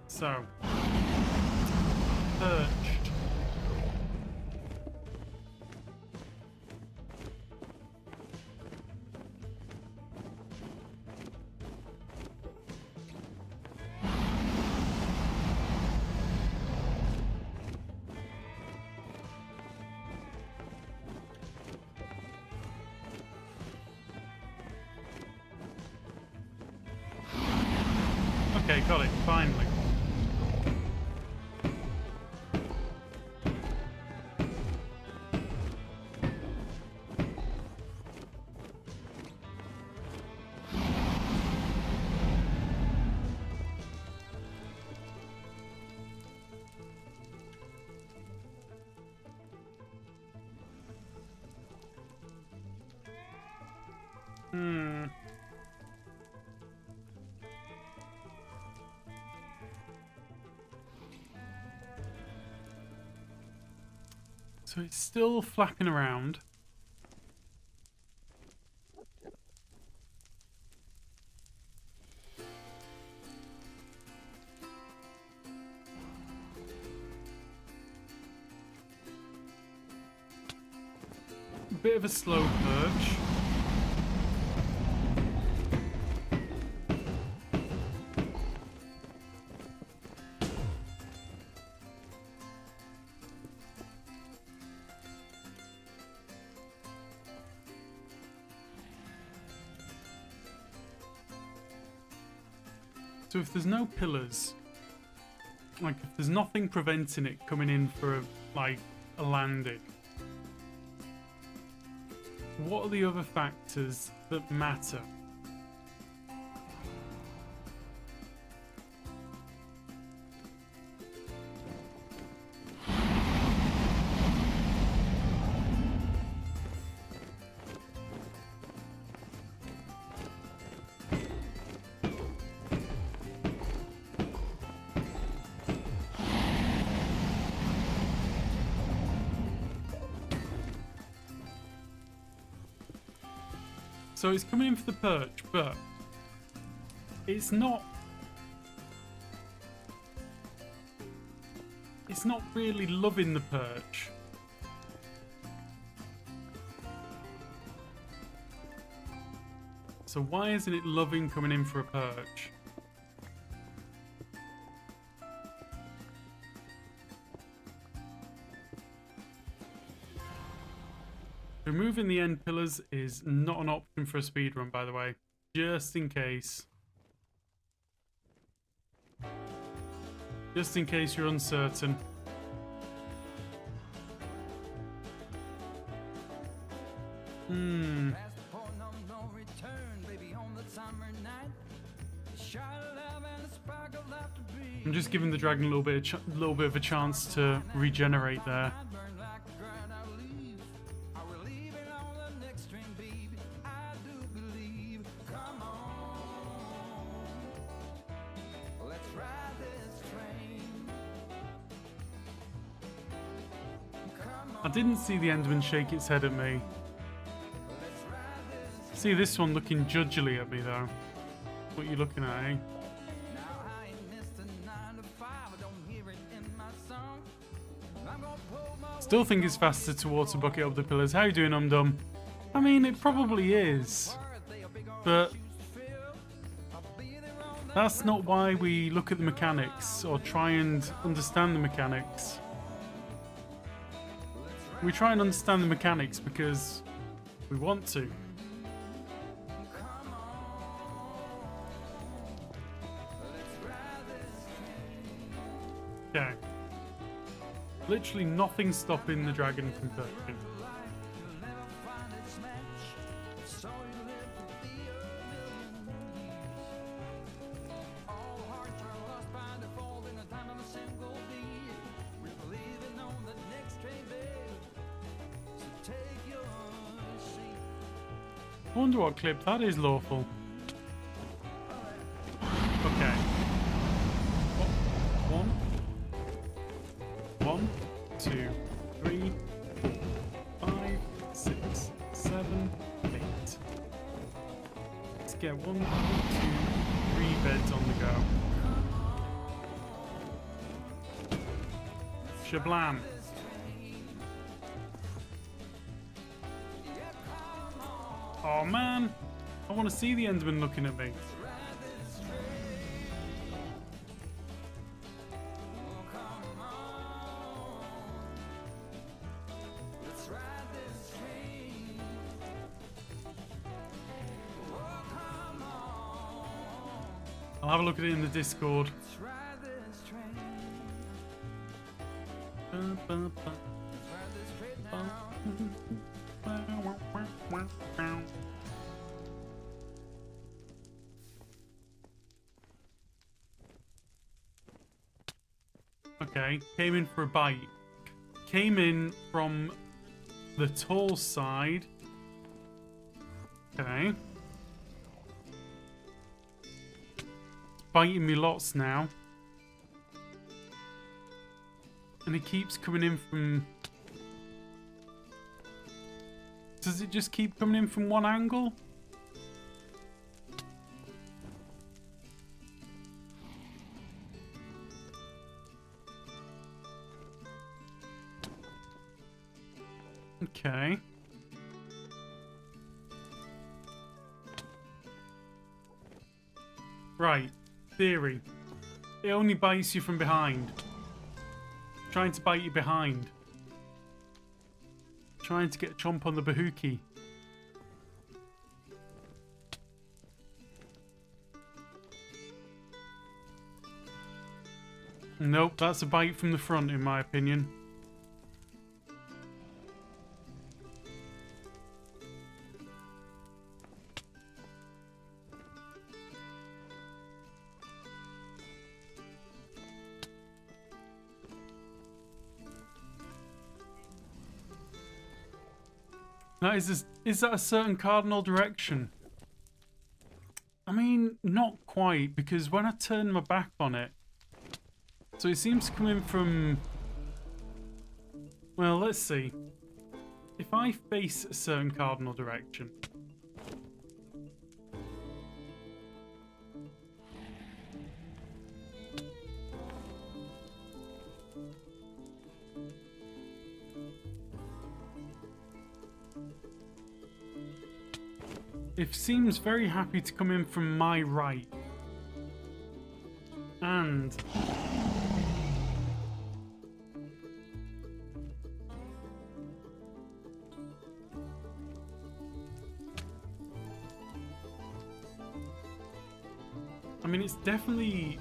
So, perched. Okay, got it, finally. So it's still flapping around. Bit of a slow perch. So if there's no pillars, like if there's nothing preventing it coming in for a landing, what are the other factors that matter? So it's coming in for the perch, but it's not really loving the perch. So why isn't it loving coming in for a perch? Removing the end pillars is not an option for a speedrun, by the way. Just in case. Just in case you're uncertain. I'm just giving the dragon a little bit of a chance to regenerate there. I didn't see the Enderman shake its head at me. See this one looking judgily at me though. What are you looking at, eh? Still think it's faster to water bucket up the pillars. How you doing, Umdum? I mean, it probably is. But that's not why we look at the mechanics or try and understand the mechanics. We try and understand the mechanics because we want to. Okay. Literally nothing stopping the dragon from perching. I wonder what clip that is lawful. Okay. One, 2, 3, 4, 5, 6, 7, 8. Let's get 1, 2, 3 beds on the go. Shablam. Oh man, I want to see the Enderman looking at me. I'll have a look at it in the Discord. Okay, came in for a bite. Came in from the tall side. Okay. Biting me lots now. And it keeps coming in from... Does it just keep coming in from one angle? Okay. Right. Theory. It only bites you from behind. Trying to bite you behind. Trying to get a chomp on the bahookie. Nope, that's a bite from the front in my opinion. That is that a certain cardinal direction? I mean, not quite, because when I turn my back on it, so it seems to come in from... Well, let's see. If I face a certain cardinal direction, it seems very happy to come in from my right. And I mean, it's definitely...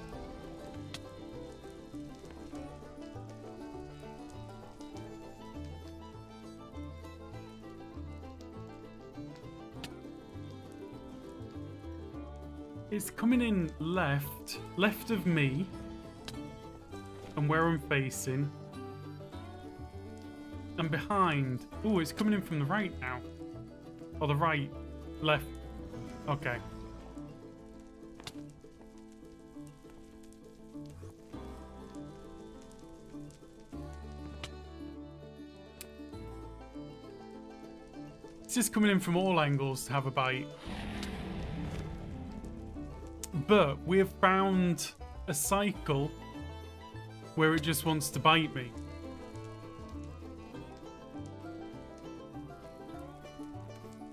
It's coming in left of me, and where I'm facing, and behind. Oh, it's coming in from the right now. Or the right, left. Okay. It's just coming in from all angles to have a bite. But we have found a cycle where it just wants to bite me.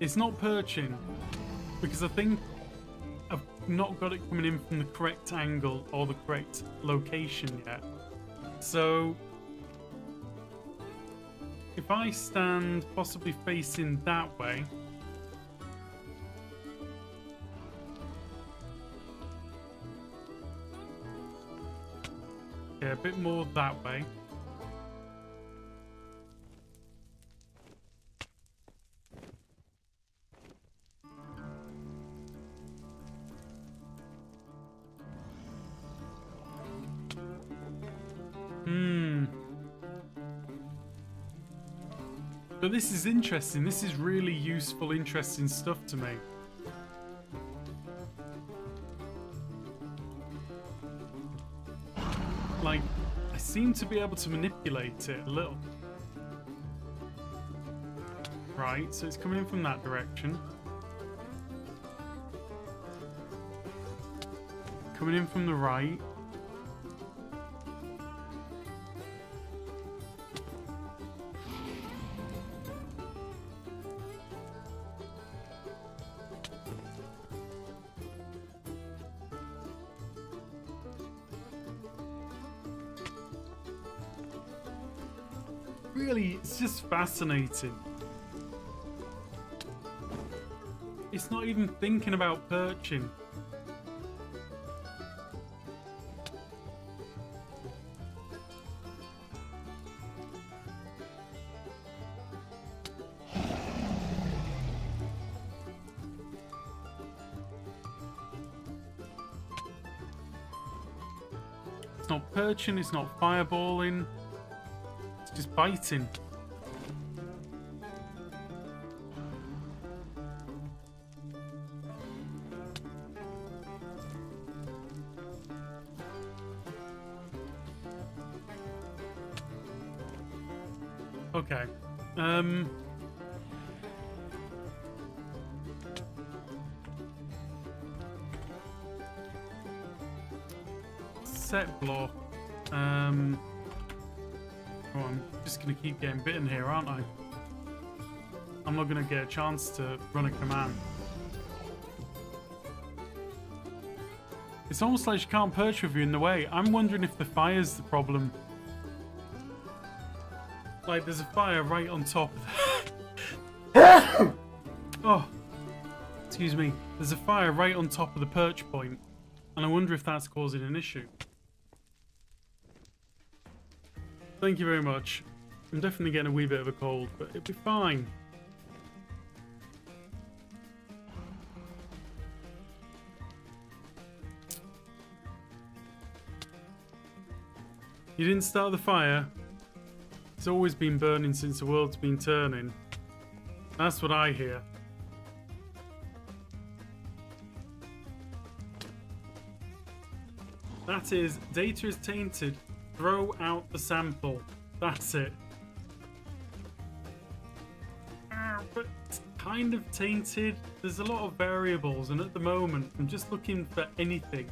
It's not perching, because I think I've not got it coming in from the correct angle or the correct location yet. So if I stand possibly facing that way, yeah, a bit more that way. But this is interesting. This is really useful, interesting stuff to me. Like, I seem to be able to manipulate it a little. Right, so it's coming in from that direction. Coming in from the right. Really, it's just fascinating. It's not even thinking about perching. It's not perching, it's not fireballing. Just biting. Okay. Set block. Oh, I'm just going to keep getting bitten here, aren't I? I'm not going to get a chance to run a command. It's almost like she can't perch with you in the way. I'm wondering if the fire's the problem. Like, there's a fire right on top of oh, excuse me. There's a fire right on top of the perch point, and I wonder if that's causing an issue. Thank you very much. I'm definitely getting a wee bit of a cold, but it'll be fine. You didn't start the fire? It's always been burning since the world's been turning. That's what I hear. That is, data is tainted. Throw out the sample. That's it. But it's kind of tainted. There's a lot of variables, and at the moment, I'm just looking for anything.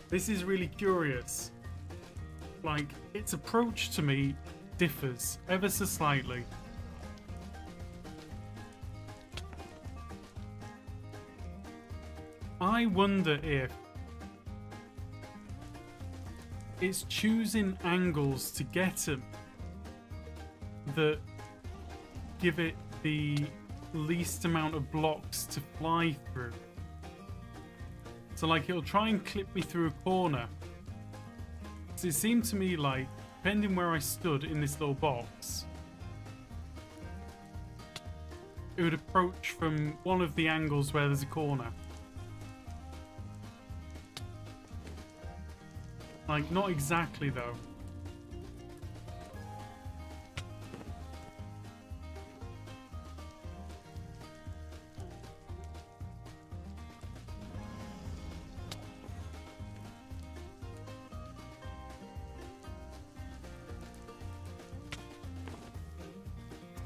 This is really curious. Like, its approach to me differs ever so slightly. I wonder if it's choosing angles to get him that give it the least amount of blocks to fly through. So like it'll try and clip me through a corner. So it seemed to me like, depending where I stood in this little box, it would approach from one of the angles where there's a corner. Like, not exactly though.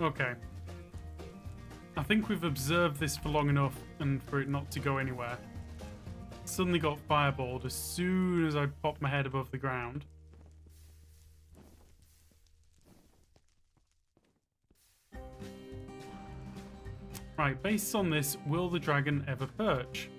Okay. I think we've observed this for long enough and for it not to go anywhere. Suddenly got fireballed as soon as I popped my head above the ground. Right, based on this, will the dragon ever perch?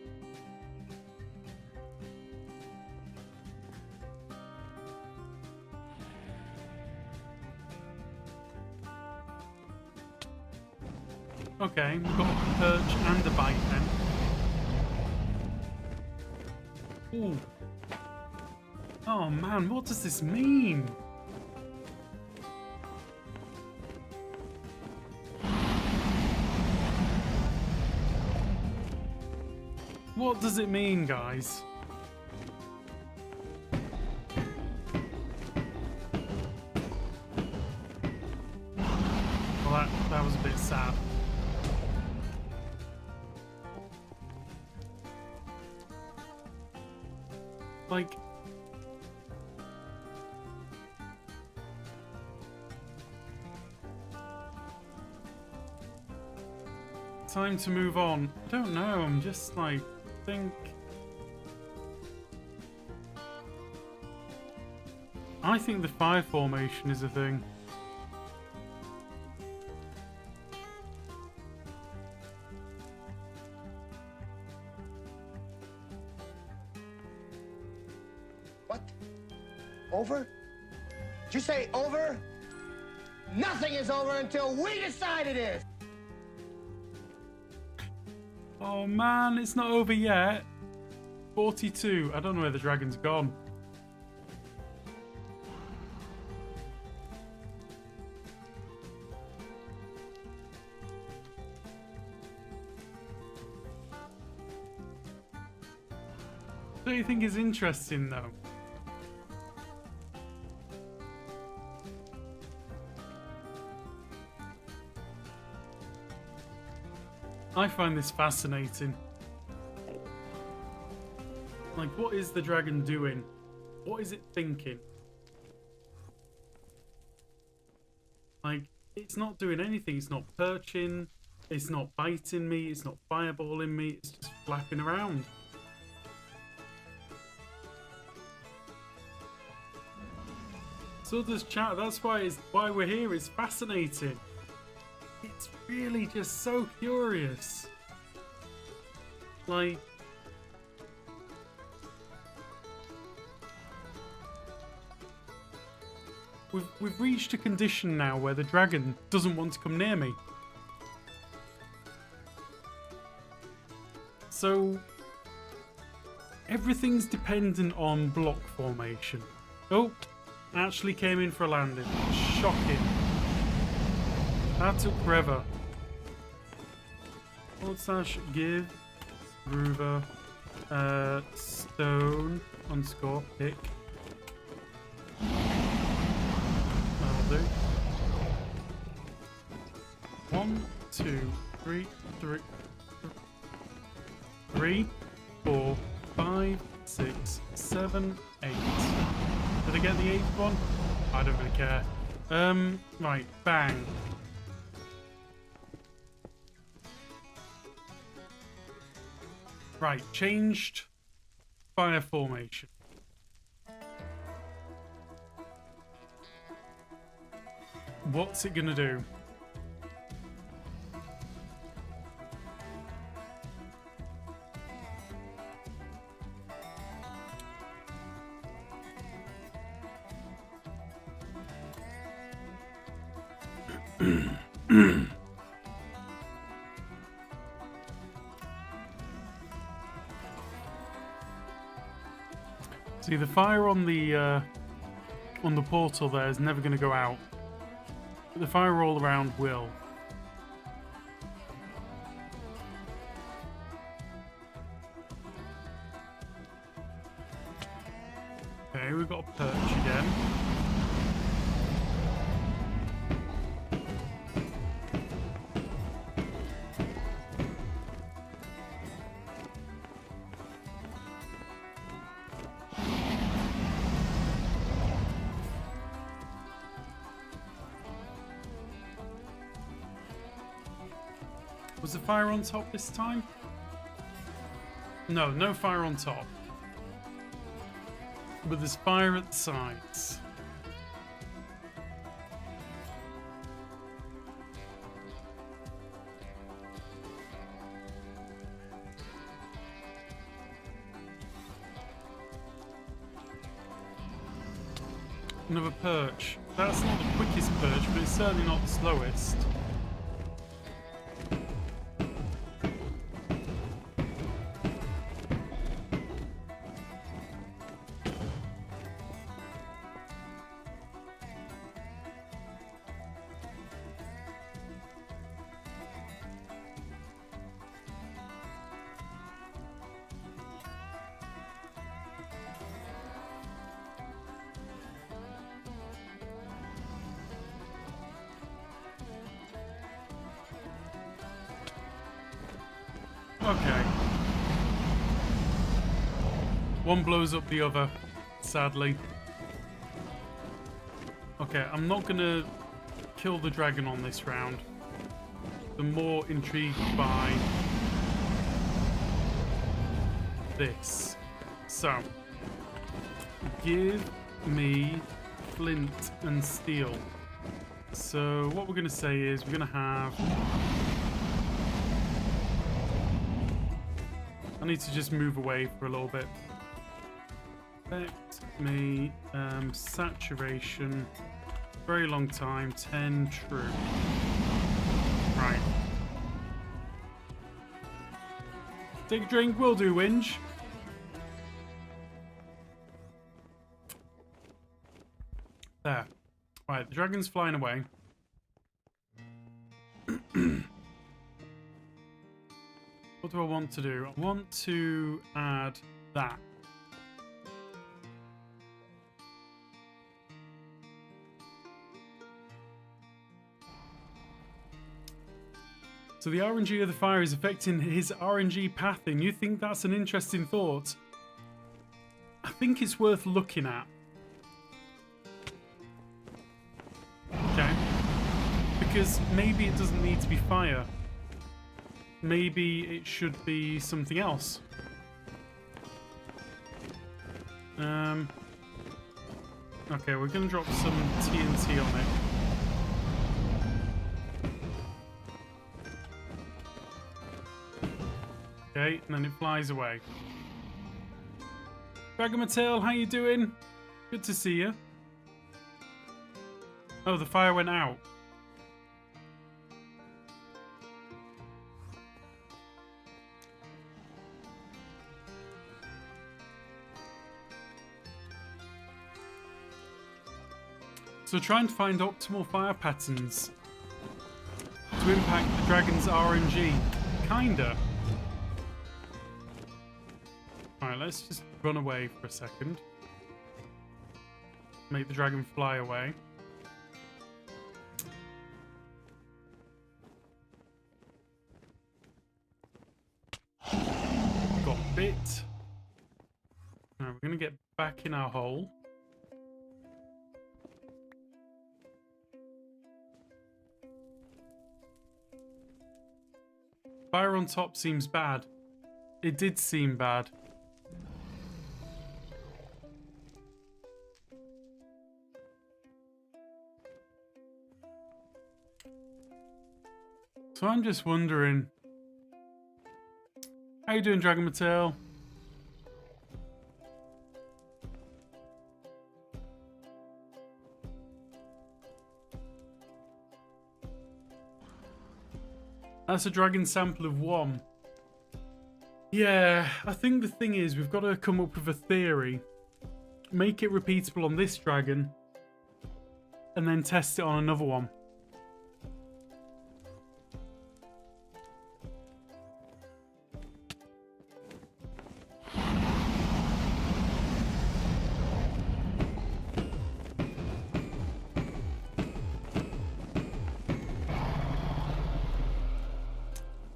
Okay, we've got a perch and a bite then. Ooh. Oh man, what does this mean? What does it mean, guys? Well, that was a bit sad. Like, time to move on. I don't know, I'm just like, I think the fire formation is a thing. What? Over? Did you say over? Nothing is over until we decide it is! Oh man, it's not over yet. 42. I don't know where the dragon's gone. Don't you think it's interesting though? I find this fascinating. Like, what is the dragon doing? What is it thinking? Like, it's not doing anything. It's not perching. It's not biting me. It's not fireballing me. It's just flapping around. So does chat. That's why we're here. It's fascinating. It's really just so curious. Like, we've reached a condition now where the dragon doesn't want to come near me. So everything's dependent on block formation. Oh, actually came in for a landing. Shocking. That took forever. / give Ruver stone _ pick. That'll do. 1, 2, 3, 4, 5, 6, 7, 8. Did I get the 8th one? I don't really care. Right, bang. Right, changed fire formation. What's it gonna do? See, the fire on the portal there is never going to go out. But the fire all around will. Okay, we've got a perch again. Was the fire on top this time? No, no fire on top. But there's fire at the sides. Another perch. That's not the quickest perch, but it's certainly not the slowest. Okay. One blows up the other, sadly. Okay, I'm not gonna kill the dragon on this round. I'm more intrigued by this. So, give me flint and steel. So what we're gonna say is we're gonna have... I need to just move away for a little bit. Affect me, saturation, very long time, 10 true. Right. Take a drink, will do, Winge. There. Right, the dragon's flying away. What do I want to do? I want to add that. So the RNG of the fire is affecting his RNG pathing. You think that's an interesting thought? I think it's worth looking at. Okay. Because maybe it doesn't need to be fire. Maybe it should be something else. Okay, we're gonna drop some TNT on it. Okay, and then it flies away. Dragon Mattel, how you doing? Good to see you. Oh, the fire went out. So trying to find optimal fire patterns to impact the dragon's RNG. Kinda. Alright, let's just run away for a second. Make the dragon fly away. Got bit. Alright, we're gonna get back in our hole. Fire on top seems bad. It did seem bad. So I'm just wondering. How you doing, Dragon Mattel? That's a dragon sample of 1. Yeah, I think the thing is we've got to come up with a theory. Make it repeatable on this dragon. And then test it on another one.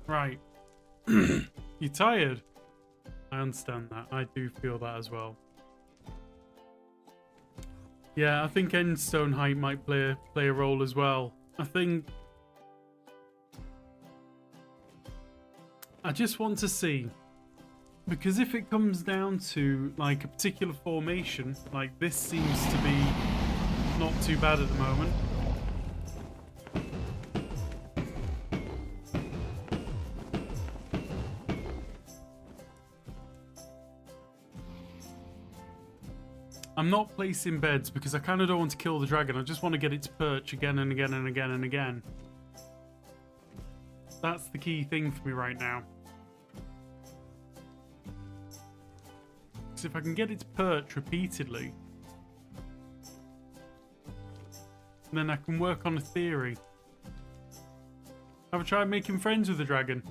Right. You're tired? I understand that. I do feel that as well. Yeah, I think end stone height might play a role as well. I think... I just want to see. Because if it comes down to, like, a particular formation, like this seems to be not too bad at the moment. I'm not placing beds because I kind of don't want to kill the dragon. I just want to get it to perch again and again and again and again. That's the key thing for me right now. Because if I can get it to perch repeatedly, then I can work on a theory. Have I tried making friends with the dragon?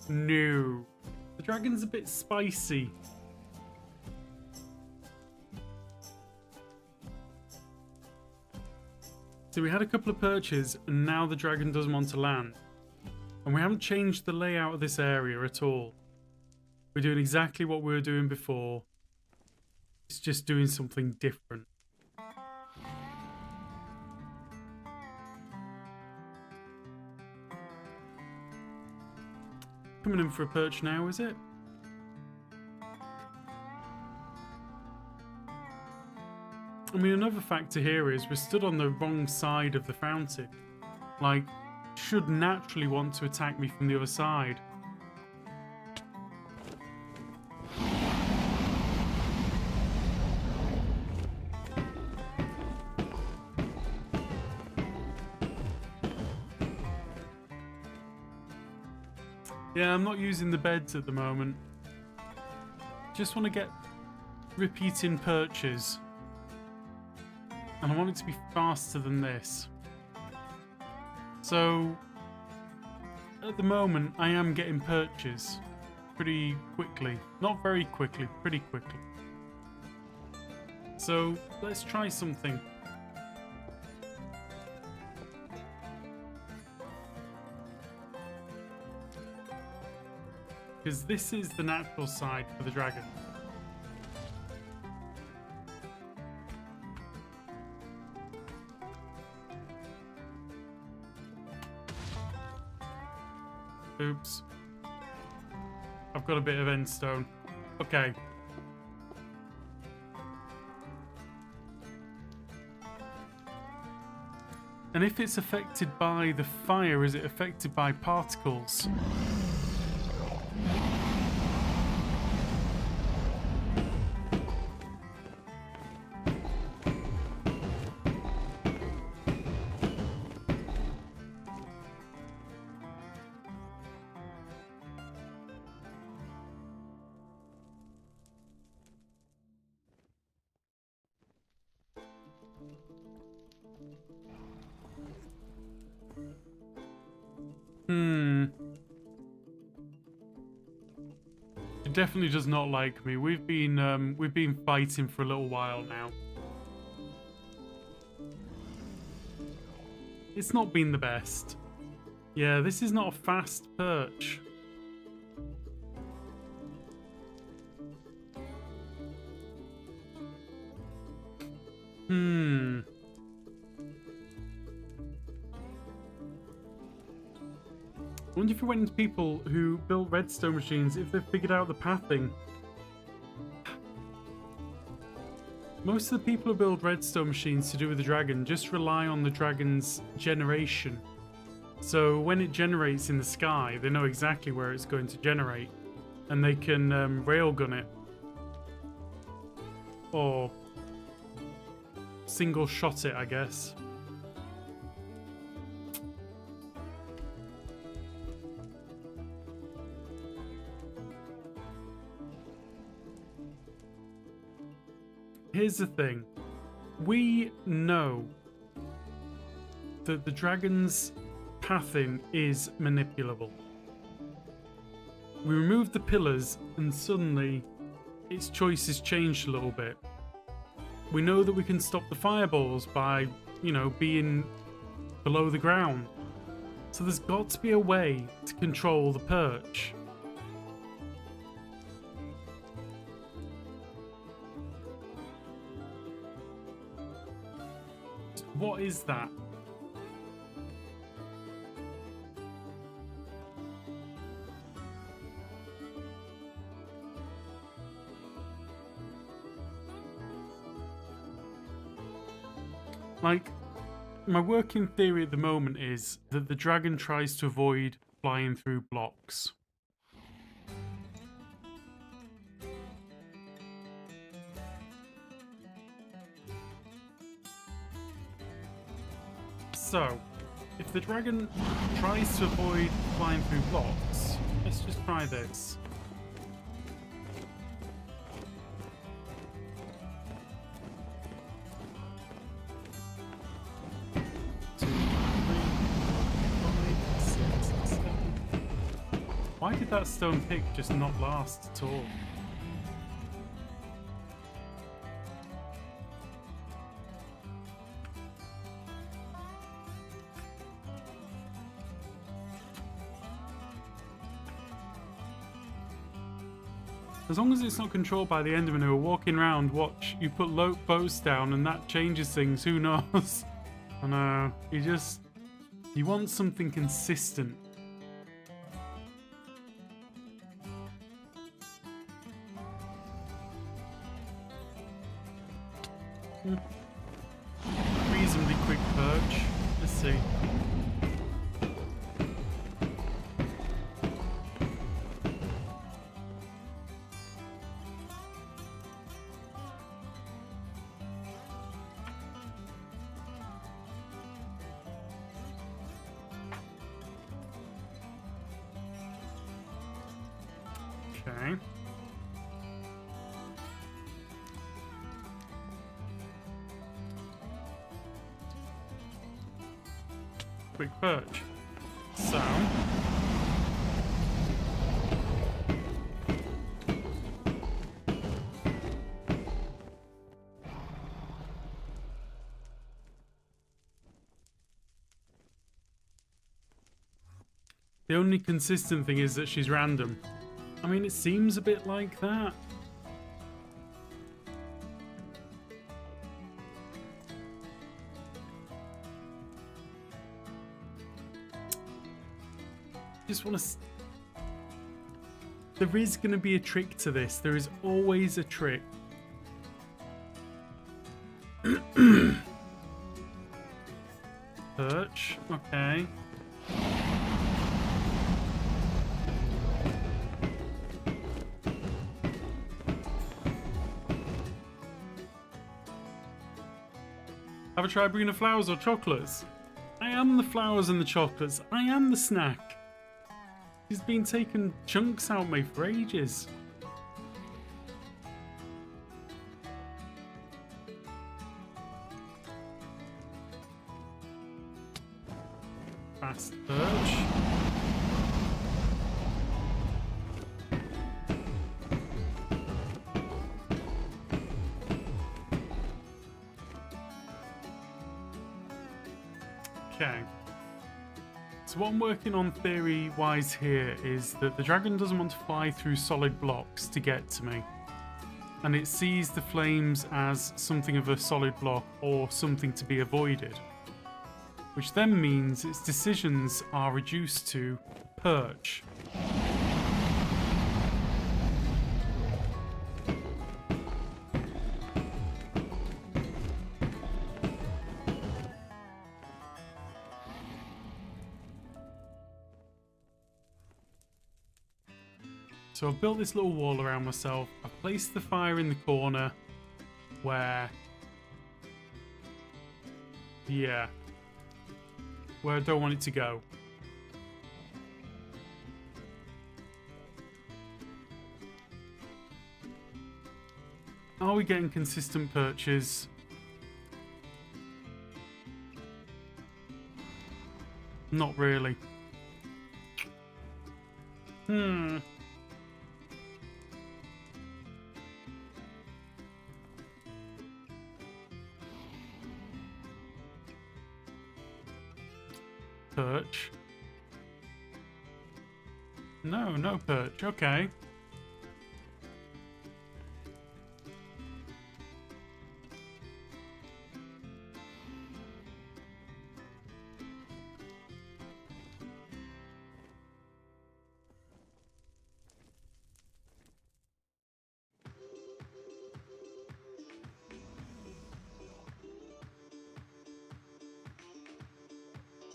No. The dragon's a bit spicy. So we had a couple of perches, and now the dragon doesn't want to land. And we haven't changed the layout of this area at all. We're doing exactly what we were doing before. It's just doing something different. Coming in for a perch now, is it? I mean, another factor here is we're stood on the wrong side of the fountain. Like, should naturally want to attack me from the other side. Yeah, I'm not using the beds at the moment. Just want to get repeating perches. And I want it to be faster than this. So, at the moment, I am getting perches pretty quickly. Not very quickly, pretty quickly. So, let's try something. Because this is the natural side for the dragon. Oops. I've got a bit of end stone. Okay. And if it's affected by the fire, is it affected by particles? It definitely does not like me. We've been fighting for a little while now. It's not been the best. Yeah, this is not a fast perch. I wonder if it went into people who built redstone machines, if they've figured out the pathing. Most of the people who build redstone machines to do with the dragon just rely on the dragon's generation. So when it generates in the sky, they know exactly where it's going to generate. And they can railgun it. Or single shot it, I guess. here's the thing. We know that the dragon's pathing is manipulable. We removed the pillars and suddenly its choices changed a little bit. We know that we can stop the fireballs by, you know, being below the ground. So there's got to be a way to control the perch. What is that? Like, my working theory at the moment is that the dragon tries to avoid flying through blocks. So, if the dragon tries to avoid flying through blocks, let's just try this. Why did that stone pick just not last at all? As long as it's not controlled by the Enderman who are walking around, watch, you put low boats down and that changes things, who knows? I know, you want something consistent. Reasonably quick perch. Let's see. Okay. Quick perch. So. The only consistent thing is that she's random. I mean, it seems a bit like that. Just want to. There is going to be a trick to this. There is always a trick. Perch. Okay. Have a try bringing the flowers or chocolates? I am the flowers and the chocolates. I am the snack. He's been taking chunks out of me for ages. Fast perch. Okay. So what I'm working on theory-wise here is that the dragon doesn't want to fly through solid blocks to get to me. And it sees the flames as something of a solid block or something to be avoided. Which then means its decisions are reduced to perch. So I've built this little wall around myself. I've placed the fire in the corner where... yeah. Where I don't want it to go. Are we getting consistent perches? Not really. Perch. No, no perch. Okay.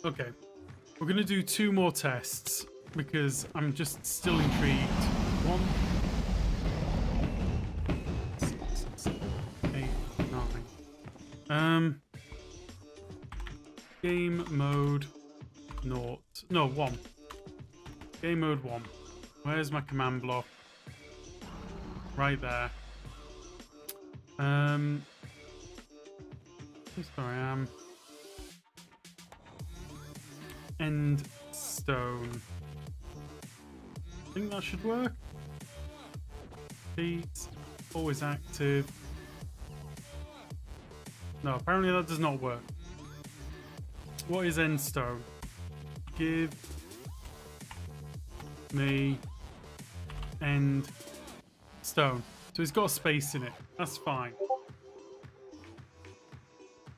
Okay. We're going to do 2 more tests because I'm just still intrigued. 1, 6, 7, 8, 9. Game mode 0. No, 1. Game mode 1. Where's my command block? Right there. Here's where I am. End stone. I think that should work. Repeat. Always active. No, apparently that does not work. What is end stone? Give me end stone. So it's got a space in it. That's fine.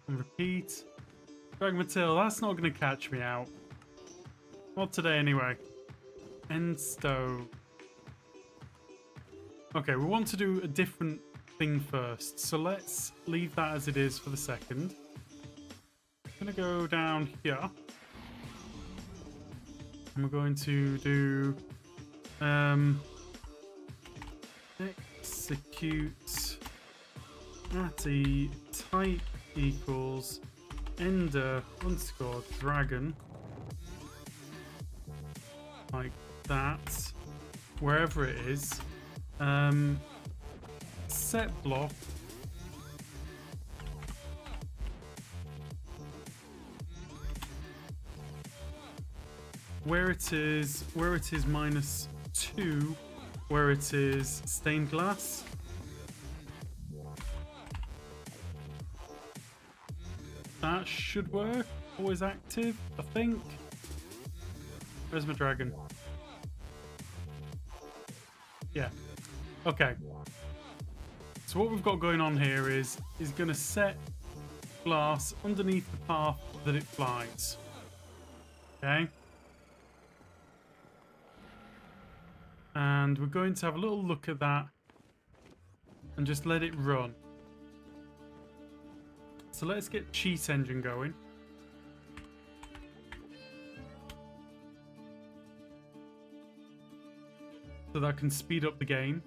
And repeat. Drag my tail. That's not going to catch me out. Not today, anyway. End stone. Okay, we want to do a different thing first. So let's leave that as it is for the second. I'm going to go down here. And we're going to do... execute at a type equals ender underscore dragon. Like that. Wherever it is. Set block. Where it is -2, where it is stained glass. That should work. Always active, I think. Where's my dragon? Yeah. Okay. So what we've got going on here is going to set glass underneath the path that it flies. Okay. And we're going to have a little look at that and just let it run. So let's get cheat engine going. So that can speed up the game.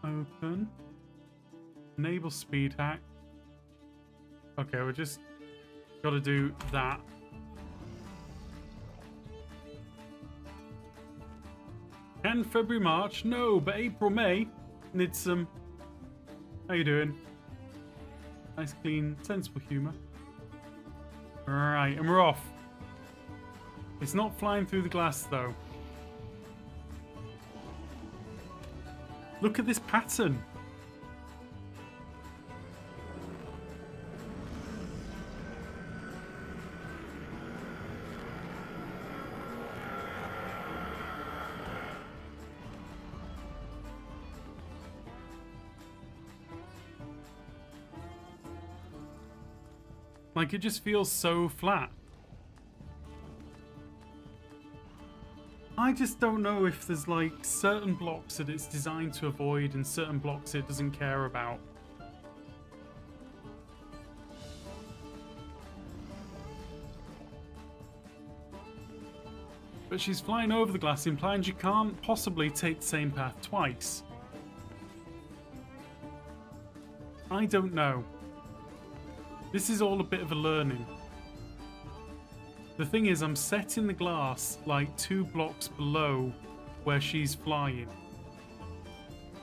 Open. Enable speed hack. Okay, we're just got to do that. Can February, March? No, but April, May needs some. How you doing? Nice, clean, sensible humor. Right, and we're off. It's not flying through the glass though. Look at this pattern. Like, it just feels so flat. I just don't know if there's, like, certain blocks that it's designed to avoid and certain blocks it doesn't care about. But she's flying over the glass, implying she can't possibly take the same path twice. I don't know. This is all a bit of a learning. The thing is, I'm setting the glass like 2 blocks below where she's flying.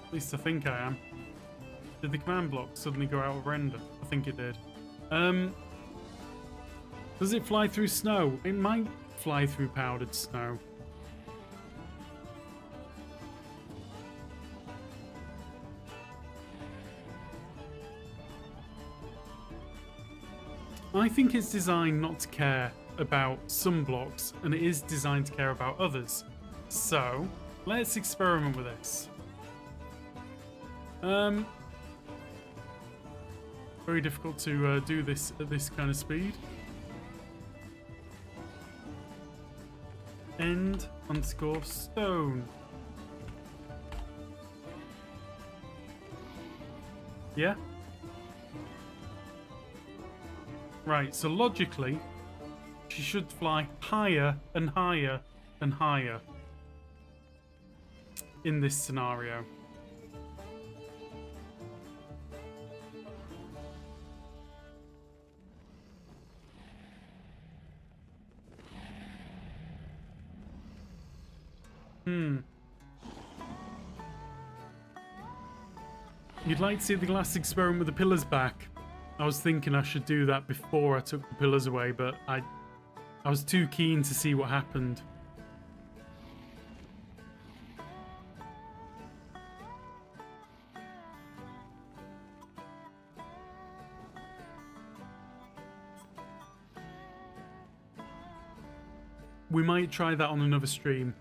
At least I think I am. Did the command block suddenly go out of render? I think it did. Does it fly through snow? It might fly through powdered snow. I think it's designed not to care about some blocks, and it is designed to care about others. So, let's experiment with this. Very difficult to do this at this kind of speed. End _ stone. Yeah? Right, so logically, she should fly higher and higher and higher in this scenario. You'd like to see the glass experiment with the pillars back. I was thinking I should do that before I took the pillars away, but I was too keen to see what happened. We might try that on another stream.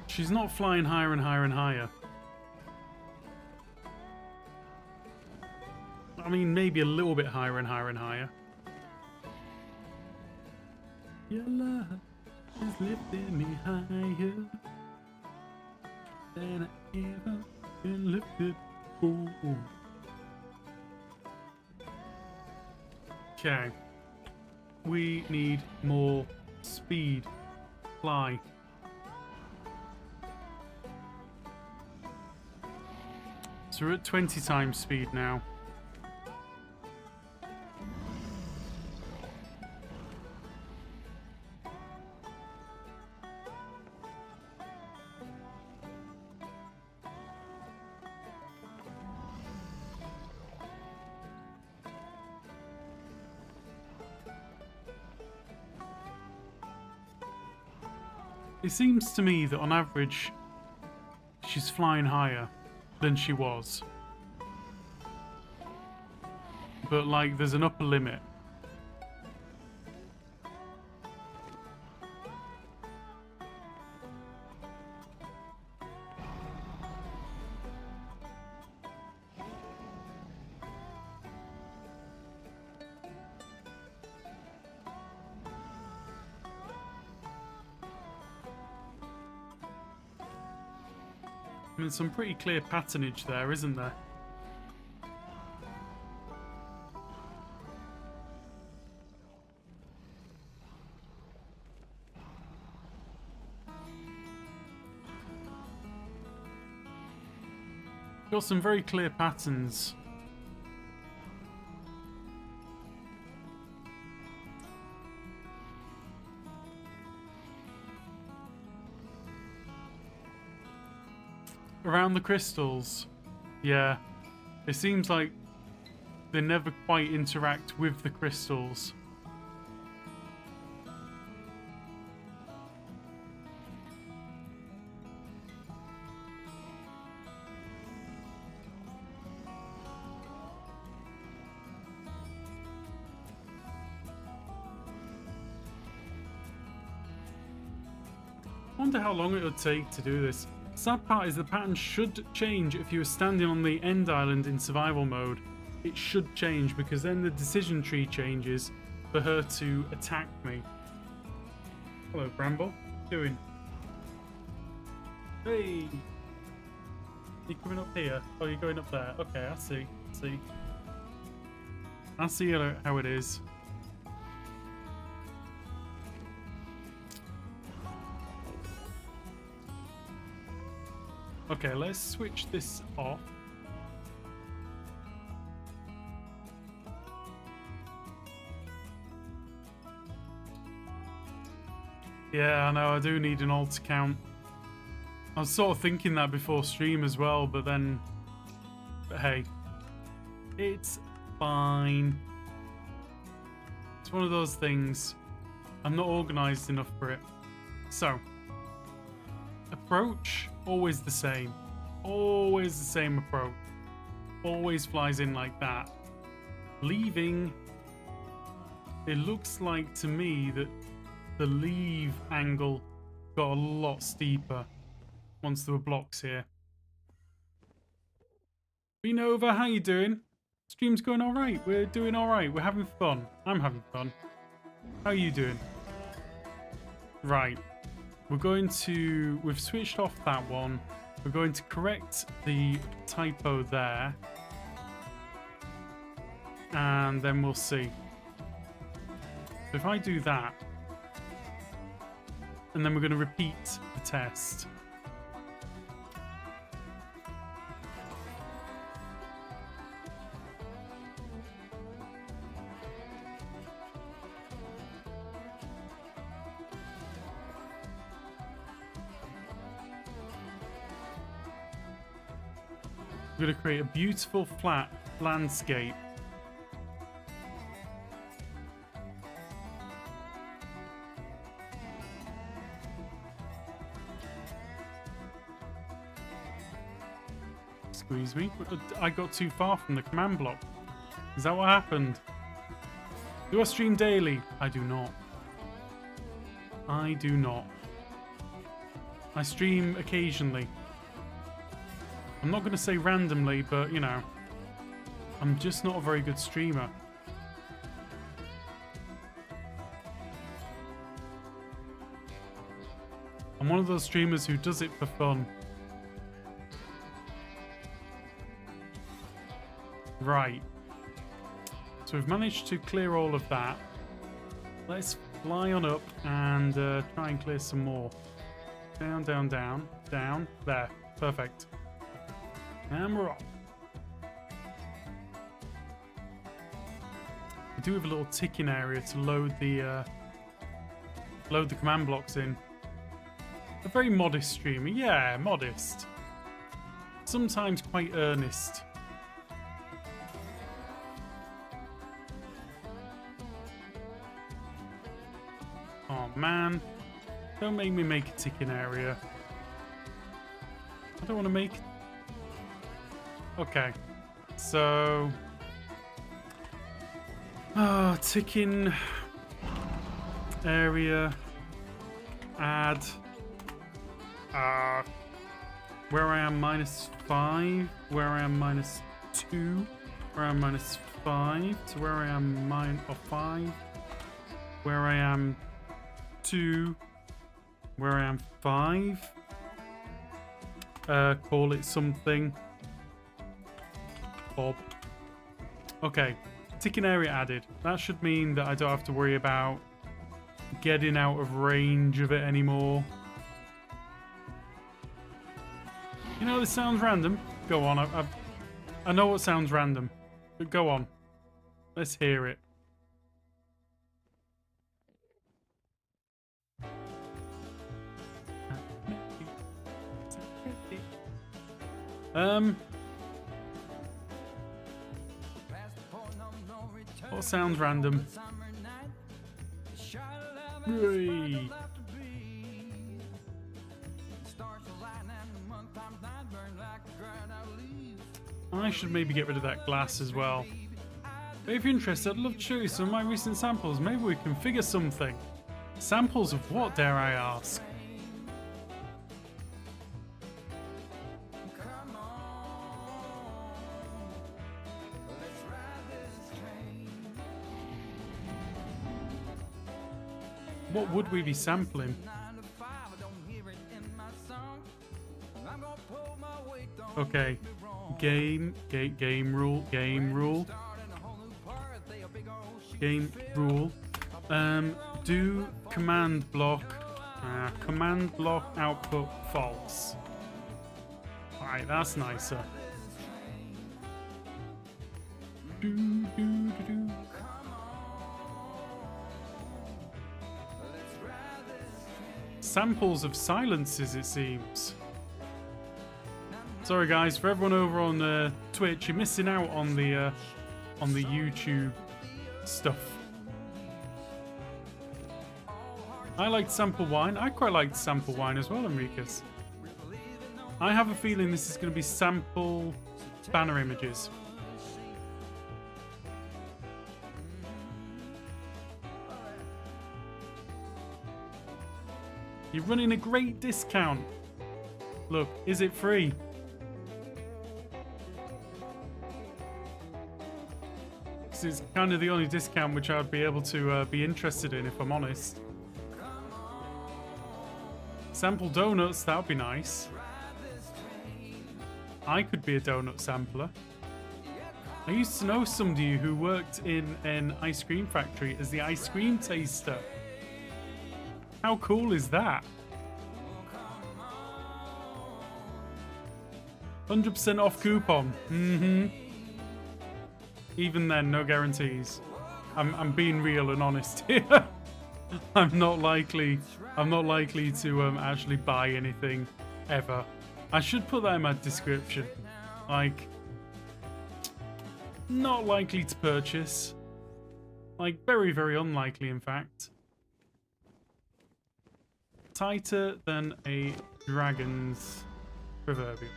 She's not flying higher and higher and higher. I mean, maybe a little bit higher and higher and higher. Your love has lifted me higher than I ever been lifted before. Okay. We need more speed. Fly. So we're at 20 times speed now. It seems to me that on average, she's flying higher than she was. But like, there's an upper limit. I mean, some pretty clear patternage there, isn't there? Got some very clear patterns. Around the crystals, yeah. It seems like they never quite interact with the crystals. I wonder how long it would take to do this. Sad part is the pattern should change if you were standing on the end island in survival mode. It should change because then the decision tree changes for her to attack me. Hello, Bramble. What are you doing? Hey! You coming up here? Oh, you're going up there. Okay, I see. I see how it is. Okay, let's switch this off. Yeah, I know, I do need an alt account. I was sort of thinking that before stream as well, but hey, it's fine. It's one of those things. I'm not organized enough for it. So, approach, always the same. Always the same approach. Always flies in like that. Leaving, it looks like to me that the leave angle got a lot steeper once there were blocks here. Renova, how you doing? Stream's going alright. We're doing alright. We're having fun. I'm having fun. How are you doing? Right. We've switched off that one. We're going to correct the typo there. And then we'll see. If I do that, and then we're going to repeat the test. We're going to create a beautiful flat landscape. Excuse me, I got too far from the command block. Is that what happened? Do I stream daily? I do not. I do not. I stream occasionally. I'm not going to say randomly, but you know, I'm just not a very good streamer. I'm one of those streamers who does it for fun. Right. So we've managed to clear all of that. Let's fly on up and try and clear some more. Down, down, down, down. There. Perfect. And we're off. We do have a little ticking area to load the command blocks in. A very modest streamer. Yeah, modest. Sometimes quite earnest. Oh man. Don't make me make a ticking area. I don't want to make... Okay. So... ticking area. Add. Where I am -5. Where I am -2. Where I am -5. To where I am -5. Where I am 2. Where I am 5. Call it something. Bob. Okay. Ticking area added. That should mean that I don't have to worry about getting out of range of it anymore. You know, this sounds random. Go on. I know what sounds random. But go on. Let's hear it. What sounds random? Hey. I should maybe get rid of that glass as well. But if you're interested, I'd love to show you some of my recent samples. Maybe we can figure something. Samples of what, dare I ask? What would we be sampling? Okay. Game rule. Do command block. Command block output false. Alright, that's nicer. Do. samples of silences, it seems. Sorry guys, for everyone over on Twitch, you're missing out on the YouTube stuff. I liked sample wine. I quite liked sample wine as well, Enriquez. I have a feeling this is going to be sample banner images. You're running a great discount. Look, is it free? This is kind of the only discount which I'd be able to be interested in, if I'm honest. Sample donuts, that would be nice. I could be a donut sampler. I used to know somebody who worked in an ice cream factory as the ice cream taster. How cool is that? 100% off coupon. Even then, no guarantees. I'm being real and honest here. I'm not likely to actually buy anything ever. I should put that in my description. Like, not likely to purchase. Like, very, very unlikely, in fact. Tighter than a dragon's proverbial.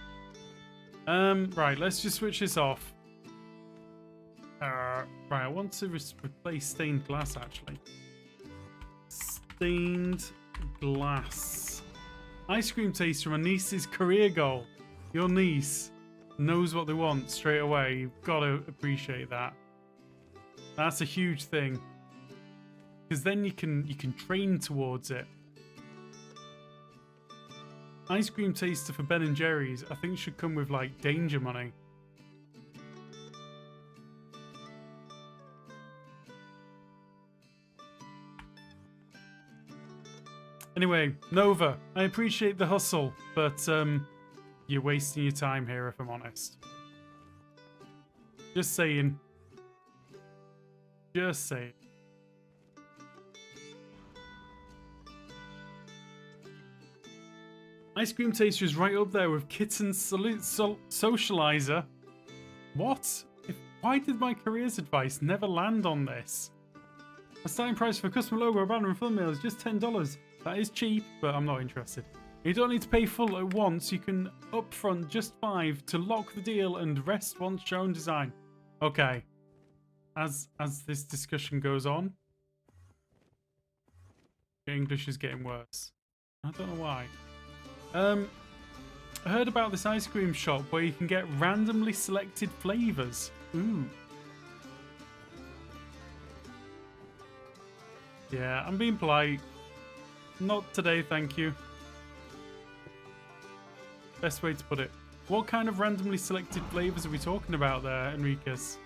Right, let's just switch this off. Right, I want to replace stained glass, actually. Stained glass. Ice cream taster, my niece's career goal. Your niece knows what they want straight away. You've got to appreciate that. That's a huge thing. Because then you can train towards it. Ice cream taster for Ben and Jerry's, I think should come with like danger money. Anyway, Nova, I appreciate the hustle, but you're wasting your time here, if I'm honest. Just saying. Just saying. Ice cream taster is right up there with Kitten Socializer. What? Why did my careers advice never land on this? A starting price for a custom logo or banner and thumbnail is just $10. That is cheap, but I'm not interested. You don't need to pay full at once. You can upfront just $5 to lock the deal and rest once shown design. Okay. As this discussion goes on, the English is getting worse. I don't know why. I heard about this ice cream shop where you can get randomly selected flavors. Ooh. Yeah, I'm being polite. Not today, thank you. Best way to put it. What kind of randomly selected flavors are we talking about there, Enriquez?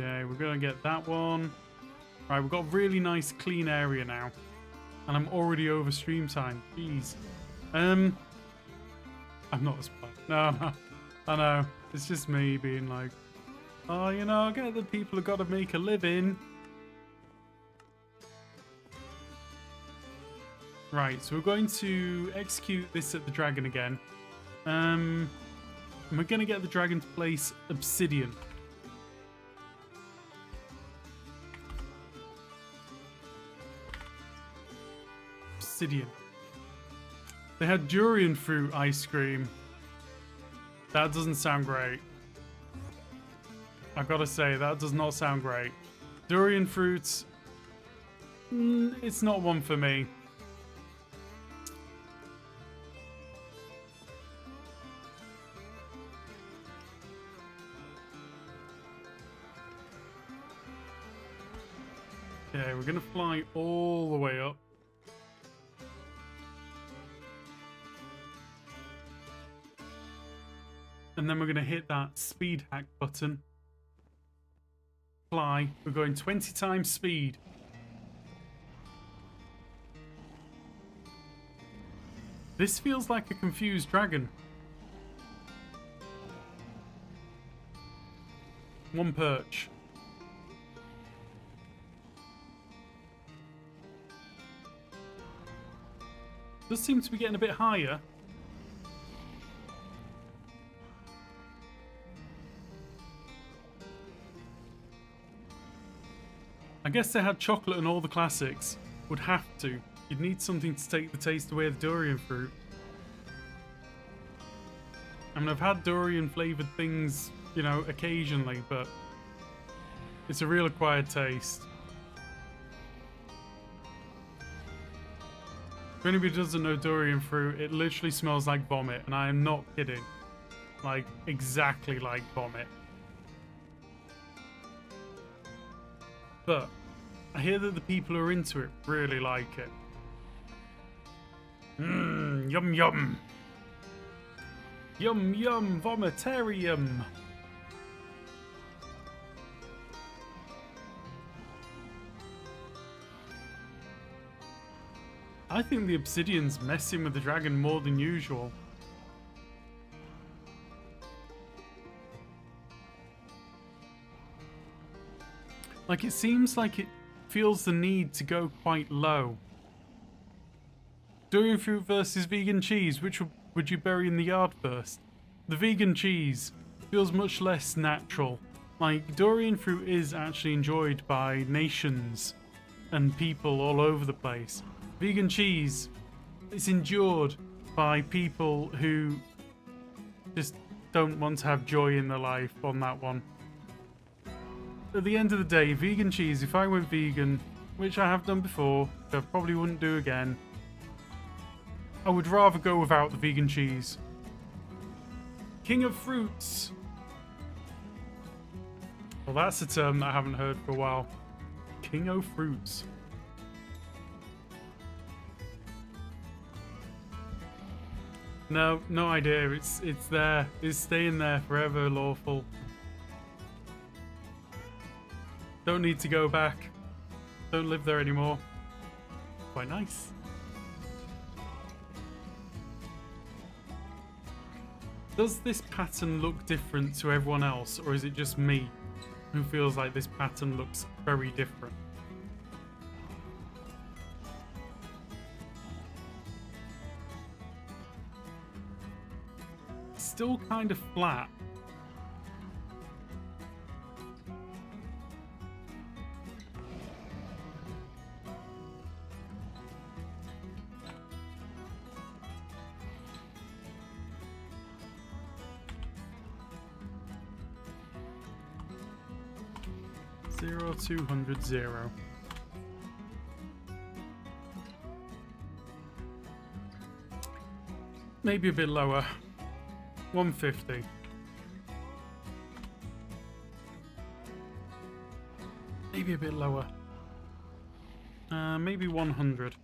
Okay, we're gonna get that one. Right, we've got a really nice clean area now. And I'm already over stream time. Jeez. I'm not as bad. No, I know. It's just me being like, oh, you know, I get that people have got to make a living. Right, so we're going to execute this at the dragon again. And we're going to get the dragon to place obsidian. Obsidian. They had durian fruit ice cream. That doesn't sound great. I've got to say, that does not sound great. Durian fruits, it's not one for me. Okay, we're going to fly all the way up. And then we're going to hit that speed hack button. Fly. We're going 20 times speed. This feels like a confused dragon. One perch. Does seem to be getting a bit higher. I guess they had chocolate and all the classics. Would have to. You'd need something to take the taste away of the durian fruit. I mean, I've had durian flavoured things, you know, occasionally, but it's a real acquired taste. If anybody doesn't know durian fruit, it literally smells like vomit, and I am not kidding. Like, exactly like vomit. But I hear that the people who are into it really like it. Mmm, yum yum. Yum yum, vomitarium. I think the obsidian's messing with the dragon more than usual. Like, it seems like it feels the need to go quite low. Durian fruit versus vegan cheese, which would you bury in the yard first? The vegan cheese feels much less natural. Like, durian fruit is actually enjoyed by nations and people all over the place. Vegan cheese is endured by people who just don't want to have joy in their life on that one. At the end of the day, vegan cheese, if I went vegan, which I have done before, I probably wouldn't do again, I would rather go without the vegan cheese. King of fruits. Well, that's a term that I haven't heard for a while. King of fruits. No idea. It's there. It's staying there forever, lawful. Don't need to go back. Don't live there anymore. Quite nice. Does this pattern look different to everyone else, or is it just me who feels like this pattern looks very different? Still kind of flat. Zero, 200, 0. Maybe a bit lower. 150. Maybe a bit lower. Maybe 100.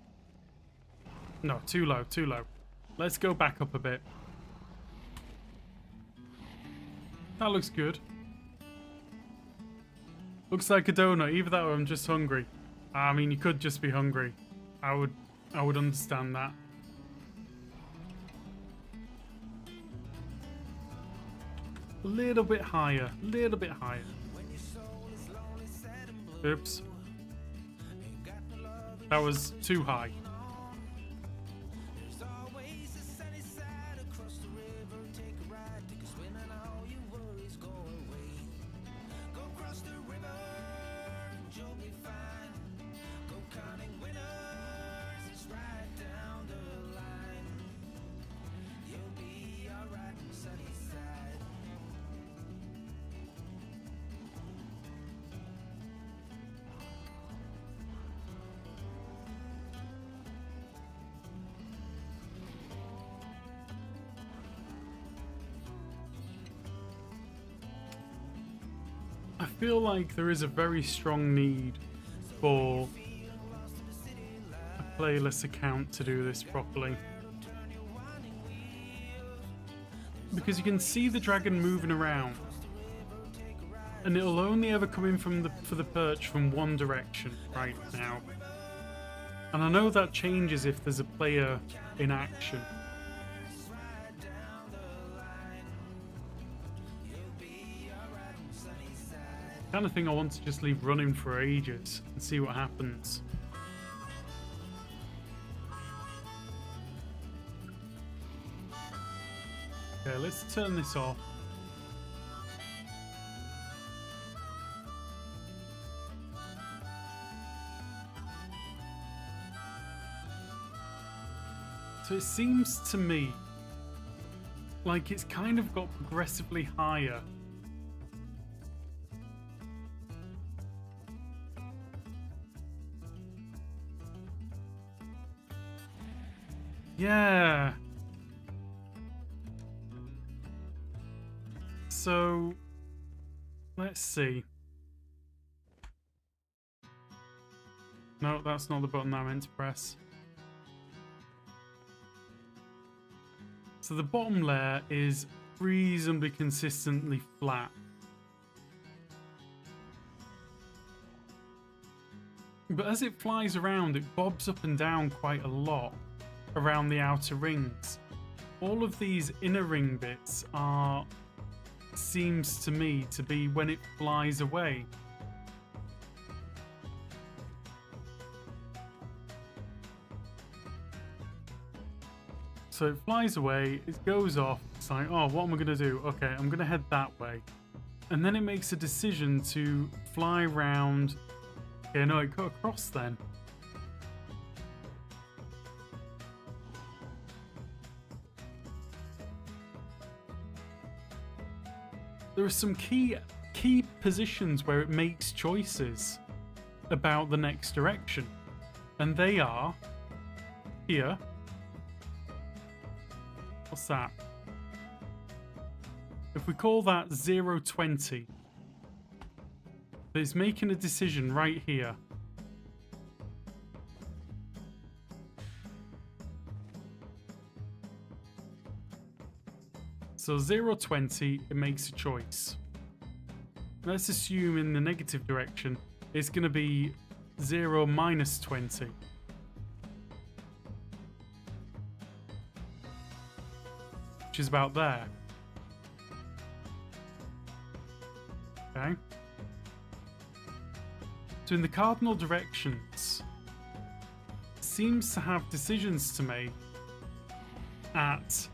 No, too low, too low. Let's go back up a bit. That looks good. Looks like a donut. Either that or I'm just hungry. I mean, you could just be hungry. I would understand that. A little bit higher. Little bit higher. Oops. That was too high. I feel like there is a very strong need for a playlist account to do this properly. Because you can see the dragon moving around, and it'll only ever come in for the perch from one direction right now. And I know that changes if there's a player in action. Kind of thing I want to just leave running for ages and see what happens. Okay, let's turn this off. So it seems to me like it's kind of got progressively higher. Yeah. So, let's see. No, that's not the button I meant to press. So the bottom layer is reasonably consistently flat. But as it flies around, it bobs up and down quite a lot around the outer rings. All of these inner ring bits are, seems to me, to be when it flies away. So it flies away, it goes off, it's like, oh, what am I going to do? Okay, I'm going to head that way. And then it makes a decision to fly round. Okay, no, it cut across then. There are some key positions where it makes choices about the next direction. And they are here. What's that? If we call that 020, it's making a decision right here. So 020, it makes a choice. Let's assume in the negative direction, it's going to be 0 minus 20. Which is about there. Okay. So in the cardinal directions, it seems to have decisions to make at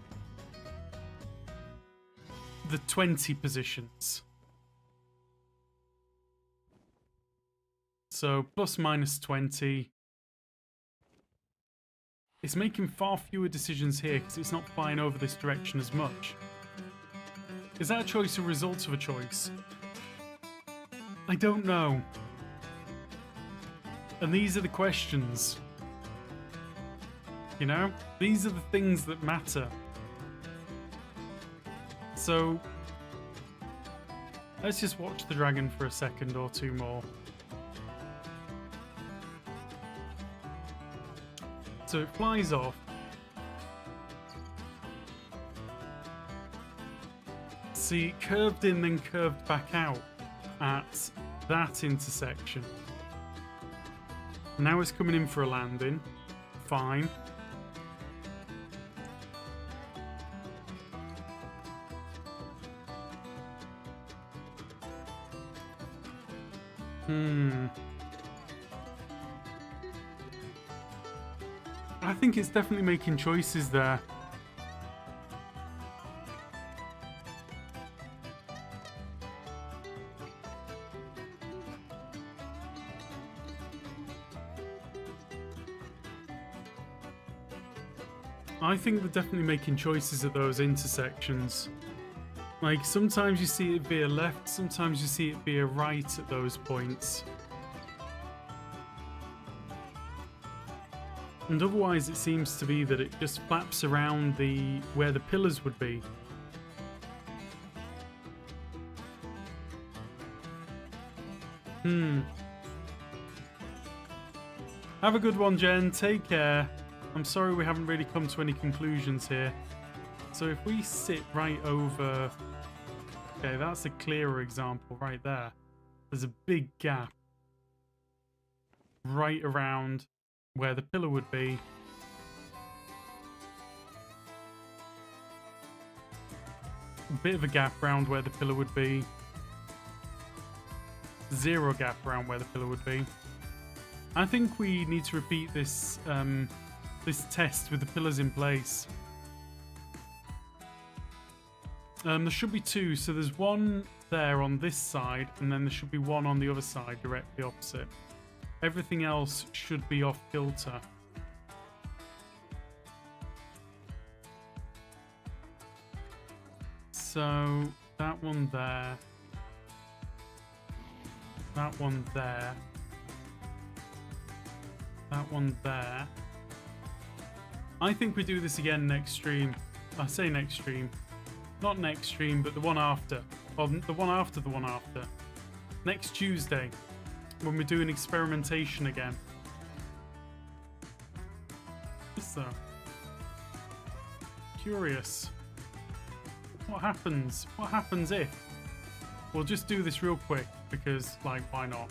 the 20 positions. So plus minus 20. It's making far fewer decisions here because it's not flying over this direction as much. Is that a choice or result of a choice? I don't know. And these are the questions. You know? These are the things that matter. So, let's just watch the dragon for a second or two more. So it flies off. See, curved in then curved back out at that intersection. Now it's coming in for a landing. Fine. I think it's definitely making choices there. I think they're definitely making choices at those intersections. Like, sometimes you see it veer left, sometimes you see it veer right at those points. And otherwise it seems to be that it just flaps around where the pillars would be. Have a good one, Jen. Take care. I'm sorry we haven't really come to any conclusions here. So if we sit right over... Okay, that's a clearer example right there. There's a big gap right around where the pillar would be. A bit of a gap around where the pillar would be. Zero gap around where the pillar would be. I think we need to repeat this this test with the pillars in place. There should be two. So there's one there on this side, and then there should be one on the other side, directly opposite. Everything else should be off kilter. So that one there. That one there. That one there. I think we do this again next stream. I say next stream. Not next stream, but the one after. Or the one after the one after. Next Tuesday. When we're doing experimentation again. So. Curious. What happens? What happens if? We'll just do this real quick because, like, why not?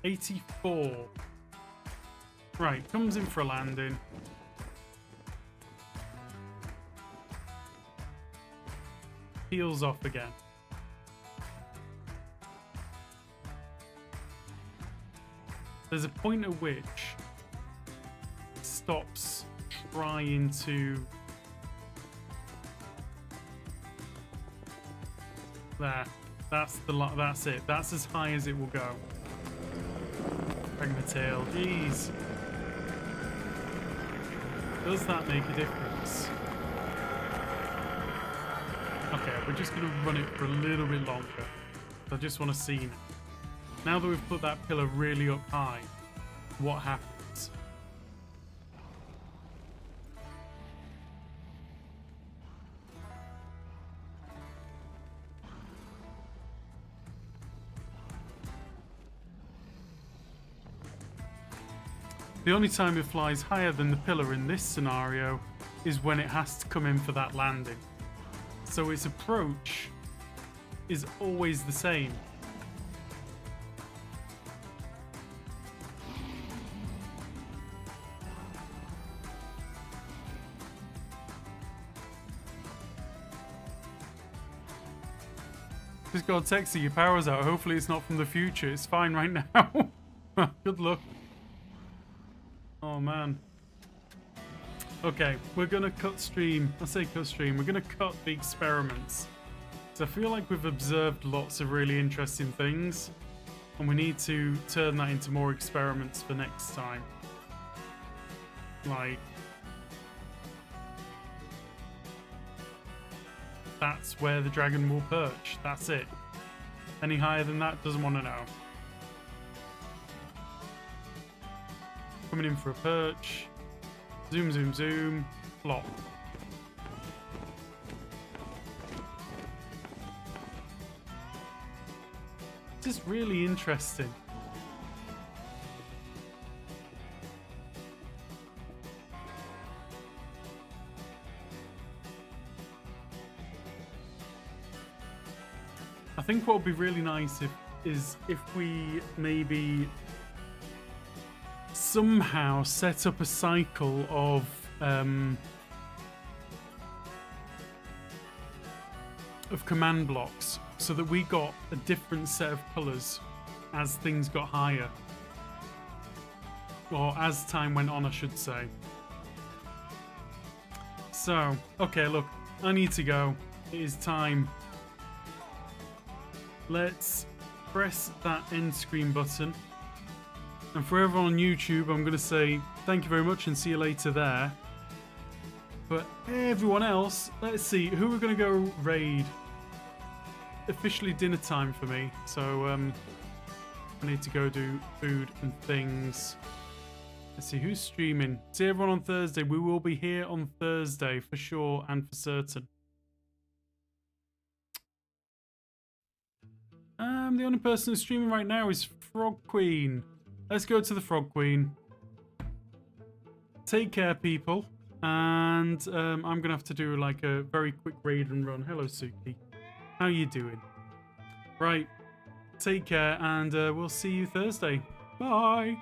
84. Right, comes in for a landing. Peels off again. There's a point at which it stops trying to... There. That's it. That's as high as it will go. Bring the tail. Jeez. Does that make a difference? Okay, we're just going to run it for a little bit longer. I just want to see now. Now that we've put that pillar really up high, what happens? The only time it flies higher than the pillar in this scenario is when it has to come in for that landing. So its approach is always the same. Just got a text that your power's out. Hopefully it's not from the future. It's fine right now. Good luck. Oh man. Okay, we're gonna cut stream. I say cut stream. We're gonna cut the experiments. So I feel like we've observed lots of really interesting things, and we need to turn that into more experiments for next time. Like, that's where the dragon will perch. That's it. Any higher than that, doesn't want to know. Coming in for a perch. Zoom, zoom, zoom. Flop. This is really interesting. I think what would be really nice is if we maybe somehow set up a cycle of command blocks so that we got a different set of colours as things got higher, or as time went on, I should say. So, okay, look, I need to go. It is time. Let's press that end screen button. And for everyone on YouTube, I'm going to say thank you very much and see you later there. But everyone else, let's see, who we're going to go raid. Officially dinner time for me, so I need to go do food and things. Let's see, who's streaming? See everyone on Thursday. We will be here on Thursday for sure and for certain. The only person who's streaming right now is Frog Queen. Let's go to the Frog Queen. Take care, people. And I'm going to have to do like a very quick raid and run. Hello, Suki. How you doing? Right. Take care, and we'll see you Thursday. Bye.